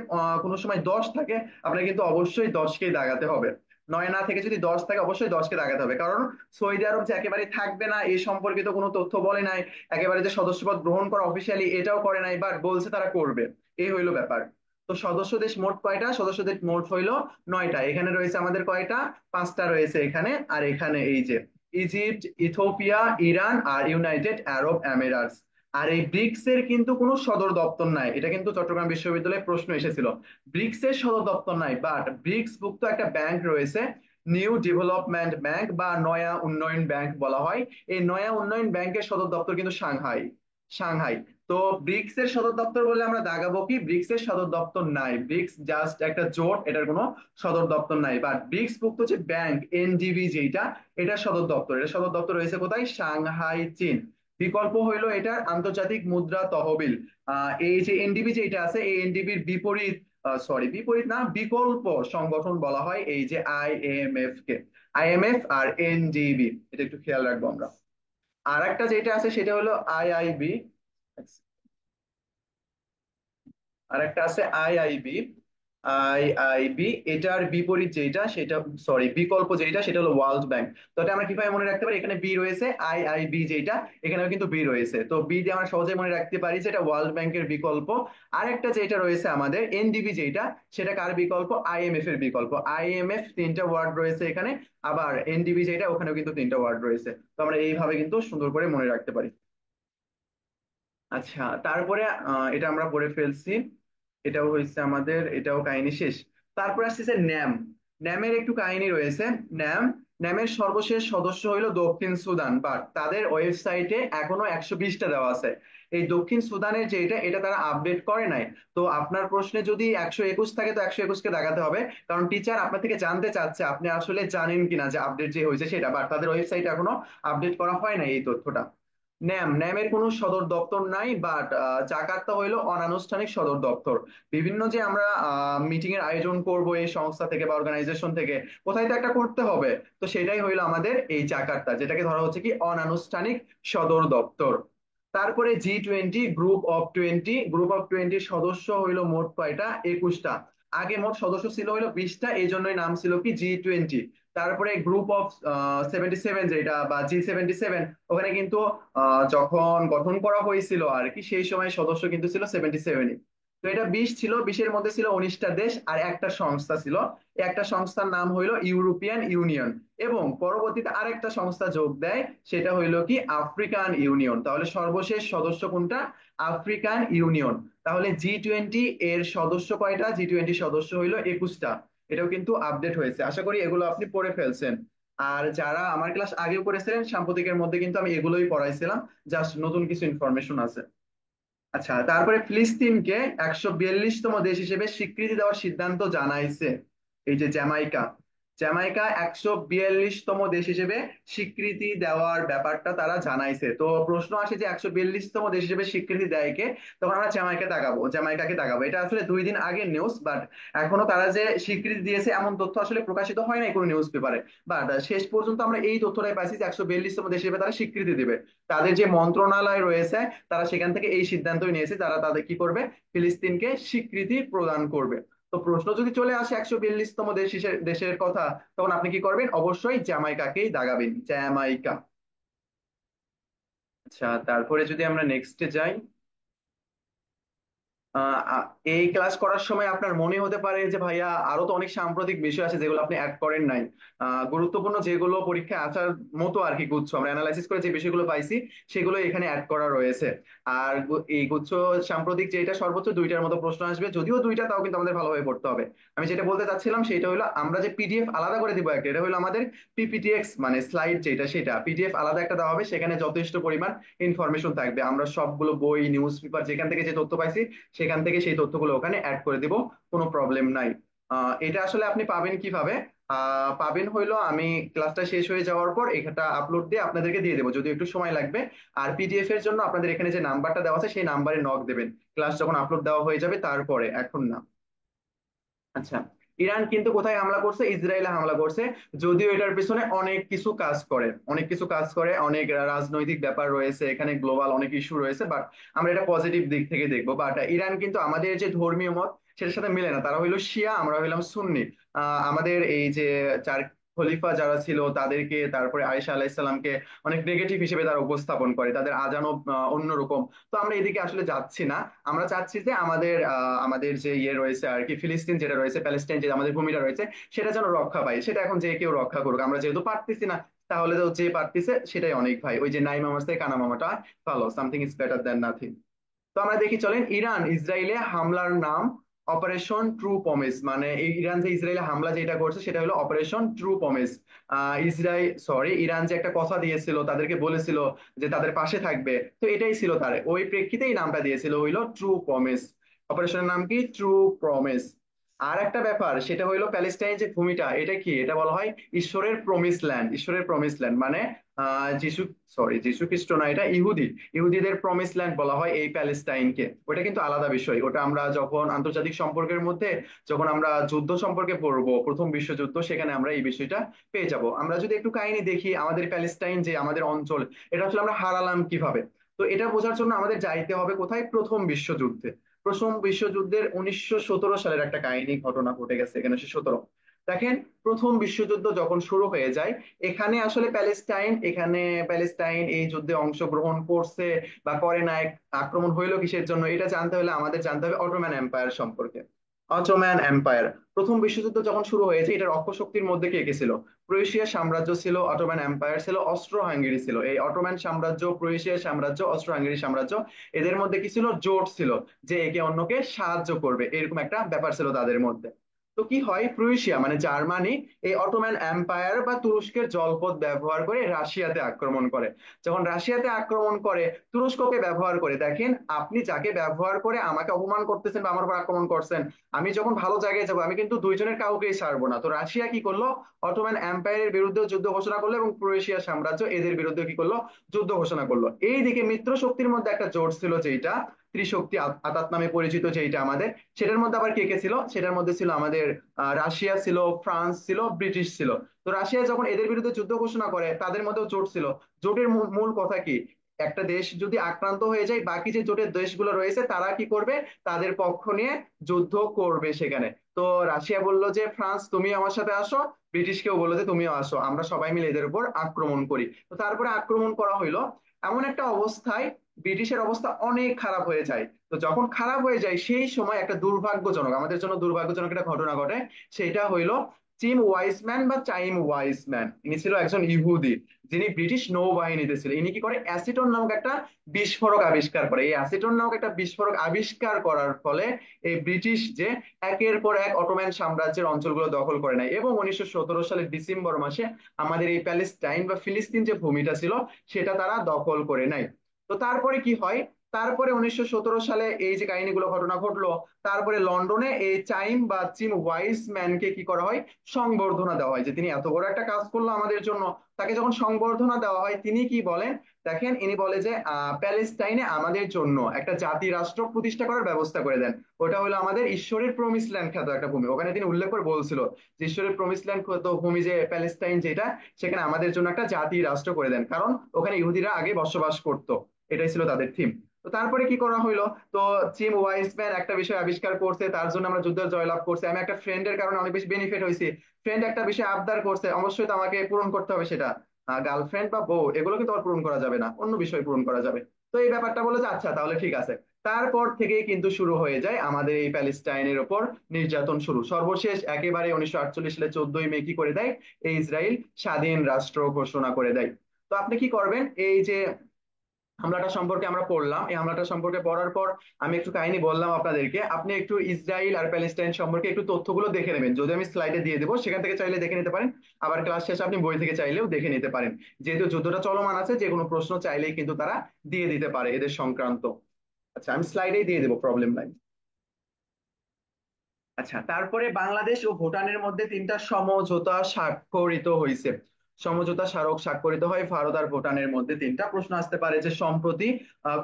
কোনো সময় 10 থাকে, আপনাকে কিন্তু অবশ্যই 10কেই দাগাতে হবে। 9 না থেকে যদি 10 থাকে, অবশ্যই 10কে দাগাতে হবে, কারণ সৌদি আরব যে একেবারে থাকবে না এই সম্পর্কিত কোনো তথ্য বলে নাই, একেবারে যে সদস্যপদ গ্রহণ করা অফিসিয়ালি এটাও করে নাই, বাট বলছে তারা করবে। এই হইলো ব্যাপার। তো সদস্য দেশ মোট কয়টা? সদস্য দেশ মোট হইলো 9টা। এখানে রয়েছে আমাদের কয়টা? 5টা রয়েছে এখানে, আর এখানে এই যে ইজিপ্ট, ইথিওপিয়া, ইরান আর ইউনাইটেড আরব আমিরাতস। আর এই ব্রিক্স এর কিন্তু কোনো সদর দপ্তর নাই, এটা কিন্তু চট্টগ্রাম বিশ্ববিদ্যালয়ে প্রশ্ন এসেছিল। ব্রিক্স এর সদর দপ্তর নাই, বাট ব্রিক্স ভুক্ত একটা ব্যাংক রয়েছে, নিউ ডেভেলপমেন্ট ব্যাংক বা নয়া উন্নয়ন ব্যাংক বলা হয়। এই নয়া উন্নয়ন ব্যাংকের সদর দপ্তর কিন্তু সাংহাই। সাংহাই। তো ব্রিক্স এর সদর দপ্তর বলে আমরা দাগাবো কি? ব্রিক্স এর সদর দপ্তর নাই, ব্রিক্স জাস্ট একটা জোট, এটার কোনো সদর দপ্তর নাই। বাট ব্রিক্স ভুক্ত যে ব্যাংক এনডিবি যেটা, এটার সদর দপ্তর, এটার সদর দপ্তর রয়েছে কোথায়? সাংহাই, চীন। বিকল্প হইলো এটার আন্তর্জাতিক মুদ্রা তহবিল। এই যে এনডিবি যেটা আছে, এই এনডিবির বিপরীত, সরি বিপরীত না, বিকল্প সংগঠন বলা হয় এই যে আইএমএফ কে। আইএমএফ আর এনডিবি, এটা একটু খেয়াল রাখবো আমরা। আর একটা যেটা আছে সেটা হলো আইআইবি। আর একটা আছে আইআইবি। আইআইবি, এটার বিপরীত যেটা সেটা, সরি বিকল্প যেটা সেটা হলো ওয়ার্ল্ড ব্যাংক। তো এটা আমরা কিভাবে মনে রাখতে পারি? এখানে বি রয়েছে, আইআইবি যেটা, এখানেও কিন্তু বি রয়েছে, তো বি দিয়ে আমরা সহজে মনে রাখতে পারি যে এটা ওয়ার্ল্ড ব্যাংকের বিকল্প। আর একটা যেটা রয়েছে আমাদের এনডিবি যেটা, সেটা কার বিকল্প? আইএমএফ এর বিকল্প। আইএমএফ তিনটা ওয়ার্ড রয়েছে এখানে, আবার এনডিবি যেটা ওখানেও কিন্তু তিনটা ওয়ার্ড রয়েছে। তো আমরা এইভাবে কিন্তু সুন্দর করে মনে রাখতে পারি। আচ্ছা, তারপরে এটা আমরা পড়ে ফেলছি, এটাও হয়েছে আমাদের, এটাও কাহিনী শেষ। তারপর আসছে ন্যাম। ন্যামের একটু কাহিনী রয়েছে। ন্যাম ন্যামের সর্বশেষ সদস্য হইল দক্ষিণ সুদান, বাট তাদের ওয়েবসাইটে এখনো 120টা দেওয়া আছে। এই দক্ষিণ সুদানের যে এটা তারা আপডেট করে নাই। তো আপনার প্রশ্নে যদি 121 থাকে তো 121কে দাগাতে হবে, কারণ টিচার আপনার থেকে জানতে চাচ্ছে আপনি আসলে জানেন কিনা যে আপডেট যে হয়েছে সেটা, বাট তাদের ওয়েবসাইটে এখনো আপডেট করা হয় না এই তথ্যটা। ন্যামের কোনো সদর দপ্তর নাই, বাট জাকার্তা হইলো অনানুষ্ঠানিক সদর দপ্তর। বিভিন্ন যে আমরা মিটিং এর আয়োজন করব এই সংস্থা থেকে বা অর্গানাইজেশন থেকে, কোথায় তো একটা করতে হবে। তো সেটাই হইলো আমাদের এই জাকার্তা, যেটাকে ধরা হচ্ছে কি অনানুষ্ঠানিক সদর দপ্তর। তারপরে G20, গ্রুপ অফ 20 সদস্য হইলো মোট কয়টা? 21টা। আগে মোট সদস্য ছিল হইলো 20টা, এই জন্যই নাম ছিল কি G20। তারপরে গ্রুপ অফ 77 যেটা বা G77, ওখানে কিন্তু যখন গঠন করা হয়েছিল আর কি, সেই সময় সদস্য কিন্তু ছিল 77ই। তো এটা 20 ছিল, 20-এর মধ্যে ছিল 19টা দেশ আর একটা সংস্থা ছিল। এই একটা সংস্থার নাম হইলো ইউরোপিয়ান ইউনিয়ন। এবং পরবর্তীতে আরেকটা সংস্থা যোগ দেয়, সেটা হইলো কি আফ্রিকান ইউনিয়ন। তাহলে সর্বশেষ সদস্য কোনটা? African union. তাহলে G20 এর সদস্য কয়টা? G20 সদস্য হইলো 21টা। এটাও কিন্তু আপডেট হয়েছে, আশা করি এগুলো আপনি পড়ে ফেলছেন। আর যারা আমার ক্লাস আগেও করেছিলেন, সাম্প্রতিকের মধ্যে কিন্তু আমি এগুলোই পড়াইছিলাম, জাস্ট নতুন কিছু ইনফরমেশন আছে। আচ্ছা, তারপরে ফিলিস্তিনকে 142তম দেশ হিসেবে স্বীকৃতি দেওয়ার সিদ্ধান্ত জানাইছে এই যে জ্যামাইকা। জ্যামাইকা 142তম দেশ হিসেবে স্বীকৃতি দেওয়ার ব্যাপারটা তারা জানাইছে। তো প্রশ্ন আসে যে 142তম দেশ হিসেবে স্বীকৃতি দেয় কে? তখন আমরা জ্যামাইকাকে তাকাবো। এটা আসলে 2 দিন আগের নিউজ, বাট এখনো তারা যে স্বীকৃতি দিয়েছে এমন তথ্য আসলে প্রকাশিত হয় নাই কোনো নিউজ পেপারে। বাট শেষ পর্যন্ত আমরা এই তথ্যটাই পাইছি যে 142তম দেশ হিসেবে তারা স্বীকৃতি দিবে। তাদের যে মন্ত্রণালয় রয়েছে, তারা সেখান থেকে এই সিদ্ধান্তই নিয়েছে, তারা তাদের কি করবে, ফিলিস্তিনকে স্বীকৃতি প্রদান করবে। তো প্রশ্ন যদি চলে আসে 142তম দেশের কথা, তখন আপনি কি করবেন? অবশ্যই জ্যামাইকাকেই দাগাবেন, জ্যামাইকা। আচ্ছা, তারপরে যদি আমরা নেক্সটে যাই, এই ক্লাস করার সময় আপনার মনে হতে পারে যে ভাইয়া আরো তো অনেক সাম্প্রতিক বিষয় আছে যেগুলো আপনি অ্যাড করেন নাই। গুরুত্বপূর্ণ যেগুলো পরীক্ষায় আসার মতো আর কি, গুচ্ছ আমরা অ্যানালাইসিস করে যে বিষয়গুলো পাইছি সেগুলো এখানে অ্যাড করা রয়েছে। আর এই গুচ্ছ সাম্প্রতিক যেটা সর্বোচ্চ 2টার মতো প্রশ্ন আসবে, যদিও 2টা, তাও কিন্তু আমাদের ভালোভাবে পড়তে হবে। আমি যেটা বলতে চাচ্ছিলাম সেটা হলো, আমরা যে পিডিএফ আলাদা করে দিব একটা, এটা হলো আমাদের পিপিটিএক্স মানে স্লাইড যেটা, সেটা পিডিএফ আলাদা একটা দেওয়া হবে, সেখানে যথেষ্ট পরিমাণ ইনফরমেশন থাকবে। আমরা সবগুলো বই, নিউজ পেপার যেখান থেকে যে তথ্য পাইছি সেখান থেকে সেই তথ্যগুলো ওখানে অ্যাড করে দিব, কোনো প্রবলেম নাই। এটা আসলে আপনি পাবেন কিভাবে? পাবেন হইলো, আমি ক্লাসটা শেষ হয়ে যাওয়ার পর এটা আপলোড দিয়ে আপনাদেরকে দিয়ে দেবো, যদিও একটু সময় লাগবে। আর পিডিএফ এর জন্য আপনাদের এখানে যে নাম্বারটা দেওয়া আছে সেই নাম্বারে নক দেবেন, ক্লাস যখন আপলোড দেওয়া হয়ে যাবে তারপরে, এখন না। আচ্ছা, ইরান কিন্তু কোথায় হামলা করছে? ইসরায়েলে হামলা করছে। যদিও এটার পিছনে অনেক কিছু কাজ করে, অনেক রাজনৈতিক ব্যাপার রয়েছে এখানে, গ্লোবাল অনেক ইস্যু রয়েছে, বাট আমরা এটা পজিটিভ দিক থেকে দেখবো। বাট ইরান কিন্তু আমাদের যে ধর্মীয় মত সেটার সাথে মিলে না। তারা হইলো শিয়া, আমরা হইলাম সুন্নি। আমাদের এই যে চার খলিফা যারা ছিল তাদেরকে, তারপরে আয়েশা আলাইসাল্লামকে অনেক নেগেটিভ হিসেবে তারা উপস্থাপন করে, তাদের আজানও অন্যরকম। তো আমরা এদিকে আসলে যাচ্ছি না। আমরা চাচ্ছি যে আমাদের যে ইয়ে রয়েছে আর কি, ফিলিস্তিন যেটা রয়েছে, প্যালেস্টাইন যে আমাদের ভূমিটা রয়েছে, সেটা যেন রক্ষা পায়। সেটা এখন যে কেউ রক্ষা করুক, আমরা যেহেতু পারতেছি না, তাহলে তো যে পারতেছে সেটাই অনেক ভাই। ওই যে নাই মামার থেকে কানা মামাটা ভালো, something is better than nothing. তো আমরা দেখি চলেন, ইরান ইসরায়েলে হামলার নাম অপারেশন ট্রু প্রমিস। মানে এই ইরান যে ইসরায়েলে হামলা যেটা করছে সেটা হলো অপারেশন ট্রু প্রমিস। ইরান যে একটা কথা দিয়েছিল, তাদেরকে বলেছিল যে তাদের পাশে থাকবে, তো এটাই ছিল তার, ওই প্রেক্ষিতে এই নামটা দিয়েছিল হইলো ট্রু প্রমিস। অপারেশনের নাম কি? True promise. আর একটা ব্যাপার সেটা হইলো, প্যালেস্টাইন যে ভূমিটা, এটা কি, এটা বলা হয় ঈশ্বরের প্রমিস ল্যান্ড। ঈশ্বরের প্রমিস ল্যান্ড মানে যিশু, যিশু খ্রিস্ট না, এটা ইহুদিদের প্রমিস ল্যান্ড বলা হয় এই প্যালেস্টাইনকে। ওটা কিন্তু আলাদা বিষয়, ওটা আমরা যখন আন্তর্জাতিক সম্পর্কের মধ্যে, যখন আমরা যুদ্ধ সম্পর্কে পড়বো, প্রথম বিশ্বযুদ্ধ, সেখানে আমরা এই বিষয়টা পেয়ে যাব। আমরা যদি একটু কাহিনী দেখি, আমাদের প্যালেস্টাইন যে আমাদের অঞ্চল, এটা আসলে আমরা হারালাম কিভাবে? তো এটা বোঝার জন্য আমাদের যাইতে হবে কোথায়? প্রথম বিশ্বযুদ্ধে। প্রথম বিশ্বযুদ্ধের 1917 সালের একটা কাহিনী, ঘটনা ঘটে গেছে এখানে, 1917। দেখেন, প্রথম বিশ্বযুদ্ধ যখন শুরু হয়ে যায়, এখানে এই যুদ্ধে অংশগ্রহণ করছে বা করে নাই, আক্রমণ হইলো কিসের জন্য, এটা জানতে হলে আমাদের জানতে হবে অটোম্যান এম্পায়ার সম্পর্কে। অটোম্যান এম্পায়ার, প্রথম বিশ্বযুদ্ধ যখন শুরু হয়েছে, এটার অক্ষশক্তির মধ্যে কে কে ছিল? ক্রোয়েশিয়া সাম্রাজ্য ছিল, অটোম্যান এম্পায়ার ছিল, অস্ট্রো হাঙ্গেরি ছিল। এই অটোম্যান সাম্রাজ্য, ক্রোয়েশিয়া সাম্রাজ্য, অস্ট্রো হাঙ্গেরি সাম্রাজ্য, এদের মধ্যে কি ছিল? জোট ছিল, যে একে অন্যকে সাহায্য করবে, এরকম একটা ব্যাপার ছিল তাদের মধ্যে। তো কি হয়, ক্রোয়েশিয়া মানে জার্মানি এই অটোম্যান এম্পায়ার বা তুরস্কের জলপথ ব্যবহার করে রাশিয়াতে আক্রমণ করে। যখন রাশিয়াতে আক্রমণ করে, তুরস্ককে ব্যবহার করে, দেখেন আপনি যাকে ব্যবহার করে আমাকে অপমান করতেছেন বা আমার উপর আক্রমণ করছেন, আমি যখন ভালো জায়গায় যাবো আমি কিন্তু দুইজনের কাউকেই ছাড়বো না। তো রাশিয়া কি করলো, অটোম্যান এম্পায়ারের বিরুদ্ধে যুদ্ধ ঘোষণা করলো এবং ক্রোয়েশিয়া সাম্রাজ্য এদের বিরুদ্ধে কি করলো, যুদ্ধ ঘোষণা করলো। এইদিকে মিত্র শক্তির মধ্যে একটা জোট ছিল যেটা ত্রিশক্তি আতাত নামে পরিচিত, যেটা আমাদের, সেটার মধ্যে আবার কে কে ছিল, সেটার মধ্যে ছিল আমাদের রাশিয়া ছিল, ফ্রান্স ছিল, ব্রিটিশ ছিল। তো রাশিয়া যখন এদের বিরুদ্ধে যুদ্ধ ঘোষণা করে, তাদের মধ্যেও জোট ছিল। জোটের মূল কথা কি, একটা দেশ যদি আক্রান্ত হয়ে যায়, বাকি যে জোটের দেশগুলো রয়েছে তারা কি করবে, তাদের পক্ষ নিয়ে যুদ্ধ করবে সেখানে। তো রাশিয়া বললো যে ফ্রান্স তুমি আমার সাথে আসো, ব্রিটিশকেও বললো যে তুমিও আসো, আমরা সবাই মিলে এদের উপর আক্রমণ করি। তো তারপরে আক্রমণ করা হইলো। এমন একটা অবস্থায় ব্রিটিশের অবস্থা অনেক খারাপ হয়ে যায়। তো যখন খারাপ হয়ে যায় সেই সময় একটা দুর্ভাগ্যজনক, আমাদের জন্য দুর্ভাগ্যজনক একটা ঘটনা ঘটে। সেটা হইলো চিম ওয়াইসম্যান বা চাইম ওয়াইসম্যান, ইনি ছিল একজন ইহুদি, যিনি ব্রিটিশ নৌবাহিনীতে ছিল। ইনি কি করে, অ্যাসিটন নামক একটা বিস্ফোরক আবিষ্কার করে। এই অ্যাসিটন নামক একটা বিস্ফোরক আবিষ্কার করার ফলে এই ব্রিটিশ যে একের পর এক অটোম্যান সাম্রাজ্যের অঞ্চলগুলো দখল করে নেয় এবং 1917 সালের ডিসেম্বর মাসে আমাদের এই প্যালেস্টাইন বা ফিলিস্তিন যে ভূমিটা ছিল সেটা তারা দখল করে নেয়। তো তারপরে কি হয়, তারপরে 1917 সালে এই যে কাহিনীগুলো ঘটনা ঘটলো, তারপরে লন্ডনে এই চাইম বা চিম ওয়াইস ম্যানকে কি করা হয়, সংবর্ধনা দেওয়া হয়, যে তিনি এত বড় একটা কাজ করলো আমাদের জন্য। তাকে যখন সংবর্ধনা দেওয়া হয় তিনি কি বলেন, দেখেন ইনি বলে যে প্যালেস্টাইনে আমাদের জন্য একটা জাতি রাষ্ট্র প্রতিষ্ঠা করার ব্যবস্থা করে দেন। ওটা হলো আমাদের ঈশ্বরের প্রমিস ল্যান্ড খ্যাত একটা ভূমি, ওখানে তিনি উল্লেখ করে বলছিল যে ঈশ্বরের প্রমিস ল্যান্ড খ্যাত ভূমি যে প্যালেস্টাইন যেটা, সেখানে আমাদের জন্য একটা জাতি রাষ্ট্র করে দেন, কারণ ওখানে ইহুদিরা আগে বসবাস করতো। এটাই ছিল তাদের থিম। তো তারপরে কি করা হইলো, তো জিম ওয়াইসম্যান একটা বিষয় আবিষ্কার করছে, তার জন্য আমরা যুদ্ধ জয়লাভ করছি, আমি একটা ফ্রেন্ডের কারণে অনেক বেশি বেনিফিট হয়েছি। ফ্রেন্ড একটা বিষয় আবদার করছে, অবশ্যই তো আমাকে পূরণ করতে হবে সেটা। গার্লফ্রেন্ড বা বউ এগুলো কিন্তু আর পূরণ করা যাবে না, অন্য বিষয় পূরণ করা যাবে। তো এই ব্যাপারটা বলে যে আচ্ছা তাহলে ঠিক আছে। তারপর থেকেই কিন্তু শুরু হয়ে যায় আমাদের এই প্যালেস্টাইনের ওপর নির্যাতন শুরু। সর্বশেষ একেবারে 1948 সালে 14ই মে কি করে দেয়, এই ইসরায়েল স্বাধীন রাষ্ট্র ঘোষণা করে দেয়। তো আপনি কি করবেন, এই যে হামলাটা সম্পর্কে আমরা পড়লাম, এই হামলাটা সম্পর্কে পড়ার পর আমি একটু কাহিনী বললাম আপনাদেরকে, আপনি একটু ইসরায়েল আর প্যালেস্টাইন সম্পর্কে একটু তথ্যগুলো দেখে নেবেন, যদি আমি স্লাইডে দিয়ে দেবো সেখান থেকে চাইলে দেখে নিতে পারেন। আবার ক্লাস শেষে আপনি বই থেকে চাইলেও দেখে নিতে পারেন। যেহেতু যুদ্ধটা চলমান আছে, যে কোনো প্রশ্ন চাইলেই কিন্তু তারা দিয়ে দিতে পারে এদের সংক্রান্ত। আচ্ছা আমি স্লাইডেই দিয়ে দেবো, প্রবলেম নাই। আচ্ছা, তারপরে বাংলাদেশ ও ভুটানের মধ্যে তিনটা সমঝোতা স্বাক্ষরিত হয়েছে। সমঝোতা স্মারক স্বাক্ষরিত হয় ভারত আর ভুটানের মধ্যে। তিনটা প্রশ্ন আসতে পারে যে সম্প্রতি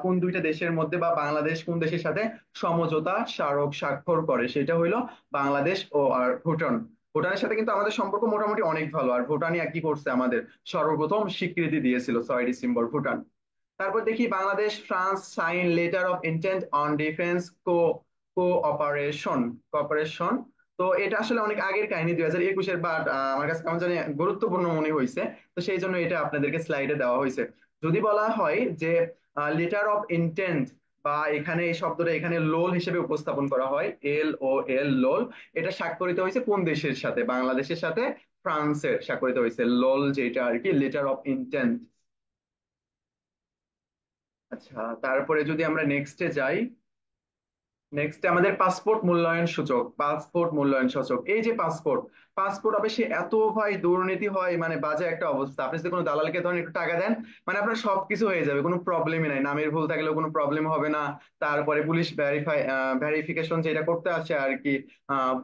কোন দুইটা দেশের মধ্যে বা বাংলাদেশ কোন দেশের সাথে সমঝোতা স্মারক স্বাক্ষর করে, সেটা হইলো বাংলাদেশ ও আর ভুটান। ভুটানের সাথে কিন্তু আমাদের সম্পর্ক মোটামুটি অনেক ভালো, আর ভুটানই কি করছে, আমাদের সর্বপ্রথম স্বীকৃতি দিয়েছিল 6 ডিসেম্বর ভুটান। তারপর দেখি Bangladesh France sign letter of intent on defence cooperation cooperation. তো এটা আসলে অনেক আগের কাহিনী, 2021-এর, বাট আমার কাছে কেমন জানি গুরুত্বপূর্ণ মনে হয়েছে। তো সেই জন্য এটা আপনাদেরকে স্লাইডে দেওয়া হয়েছে। যদি বলা হয় যে লেটার অফ ইন্টেন্ট, বা এখানে এই শব্দটা এখানে লোল হিসেবে উপস্থাপন করা হয়, LOL লোল, এটা স্বাক্ষরিত হয়েছে কোন দেশের সাথে, বাংলাদেশের সাথে ফ্রান্সের স্বাক্ষরিত হয়েছে লোল, যেটা আর কি লেটার অফ ইন্টেন্ট। আচ্ছা, তারপরে যদি আমরা নেক্সটে যাই, নেক্সট আমাদের পাসপোর্ট মূল্যায়ন সূচক। পাসপোর্ট মূল্যায়ন সূচক, এই যে পাসপোর্ট, পাসপোর্ট অফিসে এত ভাই দুর্নীতি হয়, মানে বাজে একটা অবস্থা। আপনি যদি কোনো দালালকে ধরেন একটু টাকা দেন, মানে আপনার সবকিছু হয়ে যাবে, কোনো প্রবলেমই নাই, নামের ভুল থাকলেও কোনো প্রবলেম হবে না। তারপরে পুলিশ ভেরিফিকেশন যেটা করতে আসে আর কি,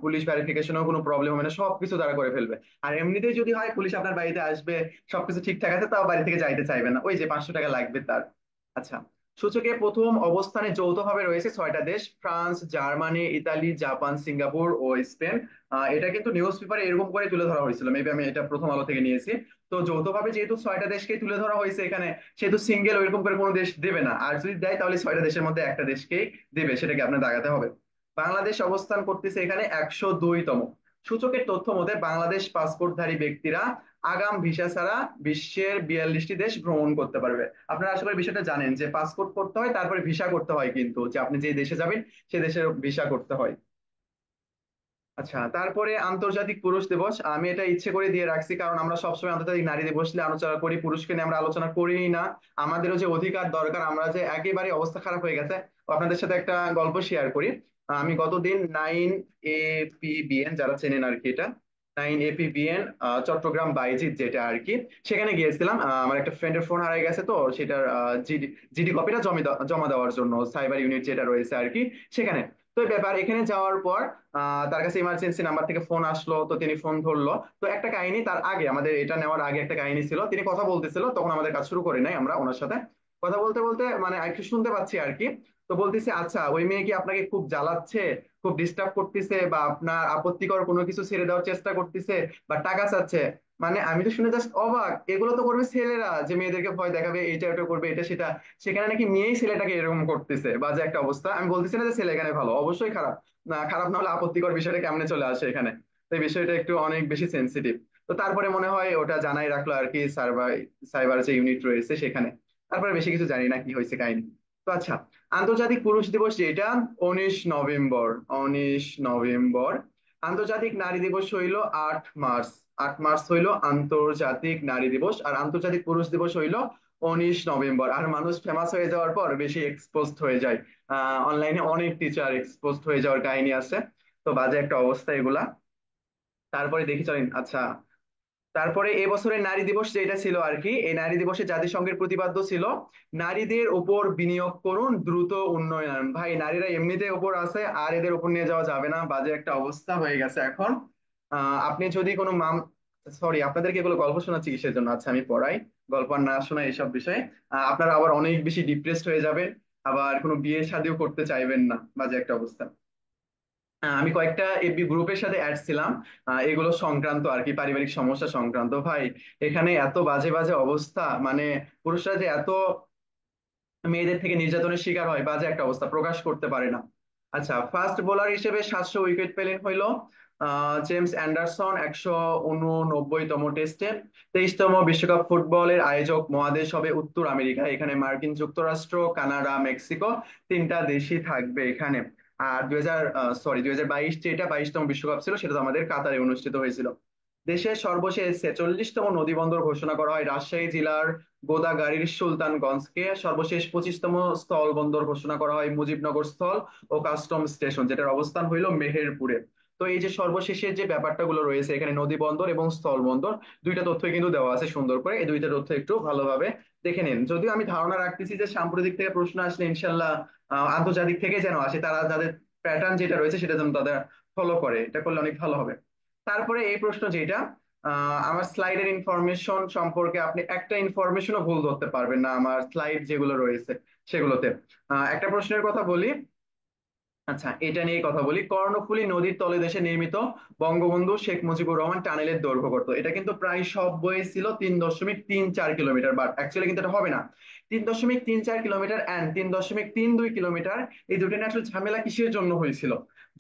পুলিশ ভেরিফিকেশনেও কোনো প্রবলেম হবে না, সবকিছু তারা করে ফেলবে। আর এমনিতেই যদি হয় পুলিশ আপনার বাড়িতে আসবে, সবকিছু ঠিকঠাক আছে, তাও বাড়ি থেকে যাইতে চাইবে না, ওই যে 500 টাকা লাগবে তার। আচ্ছা, সূচকে প্রথম অবস্থানে যৌথভাবে রয়েছে 6টা দেশ, France, Germany, Italy, Japan, Singapore ও স্পেন। এটা কিন্তু নিউজ পেপারে এরকম করে তুলে ধরা হয়েছিল, মেবি আমি এটা প্রথম আলো থেকে নিয়েছি। তো যৌথভাবে যেহেতু 6টা দেশকে তুলে ধরা হয়েছে এখানে, সেহেতু সিঙ্গেল ওইরকম করে কোনো দেশ দেবে না, আর যদি দেয় তাহলে 6টা দেশের মধ্যে একটা দেশকেই দেবে, সেটাকে আপনার দাগাতে হবে। বাংলাদেশ অবস্থান করতেছে এখানে 102তম। সূচকের তথ্য মতে বাংলাদেশ পাসপোর্টধারী ব্যক্তিরা আগাম ভিসা ছাড়া বিশ্বের 42টি দেশ ভ্রমণ করতে পারবে। আপনারা আশা করি বিষয়টা জানেন যে পাসপোর্ট করতে হয়, তারপরে ভিসা করতে হয়, কিন্তু যে আপনি যে দেশে যাবেন সে দেশের ভিসা করতে হয়। আচ্ছা, তারপরে আন্তর্জাতিক পুরুষ দিবস, আমি এটা ইচ্ছে করে দিয়ে রাখছি কারণ আমরা সবসময় আন্তর্জাতিক নারী দিবস নিয়ে আলোচনা করি, পুরুষকে নিয়ে আমরা আলোচনা করি না। আমাদেরও যে অধিকার দরকার, আমরা যে একেবারে অবস্থা খারাপ হয়ে গেছে। আপনাদের সাথে একটা গল্প শেয়ার করি। আমি গতদিন 9 APBN, যারা চেনেন আর কি, এটা 9 APBN চট্টগ্রাম বাইজিৎ যেটা আর কি, সেখানে গিয়েছিলাম। আমার একটা ফ্রেন্ডের ফোন হারিয়ে গেছে, তো সেটার জিডি জিডি কপিটা জমা দেওয়ার জন্য সাইবার ইউনিট যেটা রয়েছে আর কি, সেখানে। তো এই ব্যাপার, এখানে যাওয়ার পর তার কাছে ইমার্জেন্সি নাম্বার থেকে ফোন আসলো, তো তিনি ফোন ধরলো। তো একটা কাহিনী, তার আগে আমাদের এটা নেওয়ার আগে একটা কাহিনী ছিল, তিনি কথা বলতেছিল, তখন আমাদের কাজ শুরু করি নাই আমরা ওনার সাথে। কথা বলতে বলতে মানে একটু শুনতে পাচ্ছি আর কি। তো বলতেছে, আচ্ছা ওই মেয়ে কি আপনাকে খুব জ্বালাচ্ছে, খুব ডিস্টার্ব করতেছে, বা আপনার আপত্তিকর কোনো কিছু ছেড়ে দেওয়ার চেষ্টা করতেছে, বা টাকা চাচ্ছে? মানে আমি তো শুনে জাস্ট অবাক, এগুলো তো করবে ছেলেরা, যে মেয়েদেরকে ভয় দেখাবে, এইটা ওটা করবে, এটা সেটা। সেখানে নাকি মেয়েই ছেলেটাকে এরকম করতেছে, বাজে একটা অবস্থা। আমি বলতেছি না যে ছেলে এখানে ভালো, অবশ্যই খারাপ। না, খারাপ না হলে আপত্তিকর বিষয়টা কেমনে চলে আসে এখানে? তো এই বিষয়টা একটু অনেক বেশি সেন্সিটিভ। তো তারপরে মনে হয় ওটা জানাই রাখলো আর কি, সাইবার সাইবার যে ইউনিট রয়েছে সেখানে। তারপরে বেশি কিছু জানি না কি হয়েছে কাহিনী। তো আচ্ছা, আন্তর্জাতিক পুরুষ দিবস যেটা, 19 নভেম্বর, 19 নভেম্বর। আন্তর্জাতিক নারী দিবস হইল 8 মার্চ। 8 মার্চ হইল আন্তর্জাতিক নারী দিবস, আর আন্তর্জাতিক পুরুষ দিবস হইল 19 নভেম্বর। আর মানুষ ফেমাস হয়ে যাওয়ার পর বেশি এক্সপোজড হয়ে যায়, অনলাইনে অনেক টিচার এক্সপোজড হয়ে যাওয়ার কাহিনী আছে। তো বাজে একটা অবস্থা এগুলা। তারপরে দেখি চলেন, আচ্ছা, তারপরে এবছরের নারী দিবস যেটা ছিল আর কি, এই নারী দিবসে জাতিসংঘের প্রতিপাদ্য ছিল, নারীদের উপর বিনিয়োগ করুন, দ্রুত উন্নয়ন। ভাই, নারীরা এমনিতে উপর আছে, আর এদের উপর নিয়ে যাওয়া যাবে না, বাজে একটা অবস্থা হয়ে গেছে এখন। আপনি যদি কোনো সরি, আপনাদেরকে এগুলো গল্প শোনাচ্ছি কিসের জন্য? আচ্ছা, আমি পড়াই, গল্প আর না শোনাই এসব বিষয়ে। আপনারা আবার অনেক বেশি ডিপ্রেসড হয়ে যাবেন, আবার কোনো বিয়ে শাদীও করতে চাইবেন না, বাজে একটা অবস্থা। আমি কয়েকটা এফবি গ্রুপের সাথে অ্যাড ছিলাম, এগুলো সংক্রান্ত আর কি, পারিবারিক সমস্যা সংক্রান্ত। ভাই, এখানে এত বাজে বাজে অবস্থা, মানে পুরুষরা যে এত মেয়েদের থেকে নির্যাতনের শিকার হয়, বাজে একটা অবস্থা, প্রকাশ করতে পারে না। আচ্ছা, ফার্স্ট বোলার হিসেবে 700 উইকেট পেলেন হইল জেমস অ্যান্ডারসন 189তম টেস্টে। 23তম বিশ্বকাপ ফুটবলের আয়োজক মহাদেশ হবে উত্তর আমেরিকা, এখানে মার্কিন যুক্তরাষ্ট্র, কানাডা, মেক্সিকো, তিনটা দেশই থাকবে এখানে। আর 2022 যেটা 22তম বিশ্বকাপ ছিল, সেটা তো আমাদের কাতারে অনুষ্ঠিত হয়েছিল। দেশের সর্বশেষ 46তম নদী বন্দর ঘোষণা করা হয় রাজশাহী জেলার গোদাগাড়ীর সুলতানগঞ্জকে। সর্বশেষ 25তম স্থল বন্দর ঘোষণা করা হয় মুজিবনগর স্থল ও কাস্টম স্টেশন, যেটার অবস্থান হইল মেহেরপুরে। তো এই যে সর্বশেষের যে ব্যাপারটা গুলো রয়েছে এখানে, নদী বন্দর এবং স্থল বন্দর, দুইটা তথ্যই কিন্তু দেওয়া আছে সুন্দর করে। এই দুইটা তথ্য একটু ভালোভাবে দেখে নিন। যদিও আমি ধারণা রাখতেছি যে সাম্প্রতিক থেকে প্রশ্ন আসলে ইনশাল্লাহ আন্তর্জাতিক থেকে যেন আসে, তারা যাদের প্যাটার্ন যেটা রয়েছে সেটা যেন তাদের ফলো করে, এটা করলে অনেক ভালো হবে। তারপরে এই প্রশ্ন যেটা, আমার স্লাইডের ইনফরমেশন সম্পর্কে আপনি একটা ইনফরমেশনও ভুল ধরতে পারবেন না আমার স্লাইড যেগুলো রয়েছে সেগুলোতে। একটা প্রশ্নের কথা বলি। আচ্ছা, এটা নিয়ে কথা বলি, কর্ণফুলী নদীর তলদেশে নির্মিত বঙ্গবন্ধু শেখ মুজিবুর রহমান টানেলের দৈর্ঘ্য কত? এটা কিন্তু প্রায় সব বই ছিল 3.34 কিলোমিটার, বাট অ্যাকচুয়ালি কিন্তু এটা হবে না। 3.34 কিলোমিটার অ্যান্ড 3.32 কিলোমিটার, এই দুটো নিয়ে আসলে ঝামেলা কিসের জন্য হয়েছিল?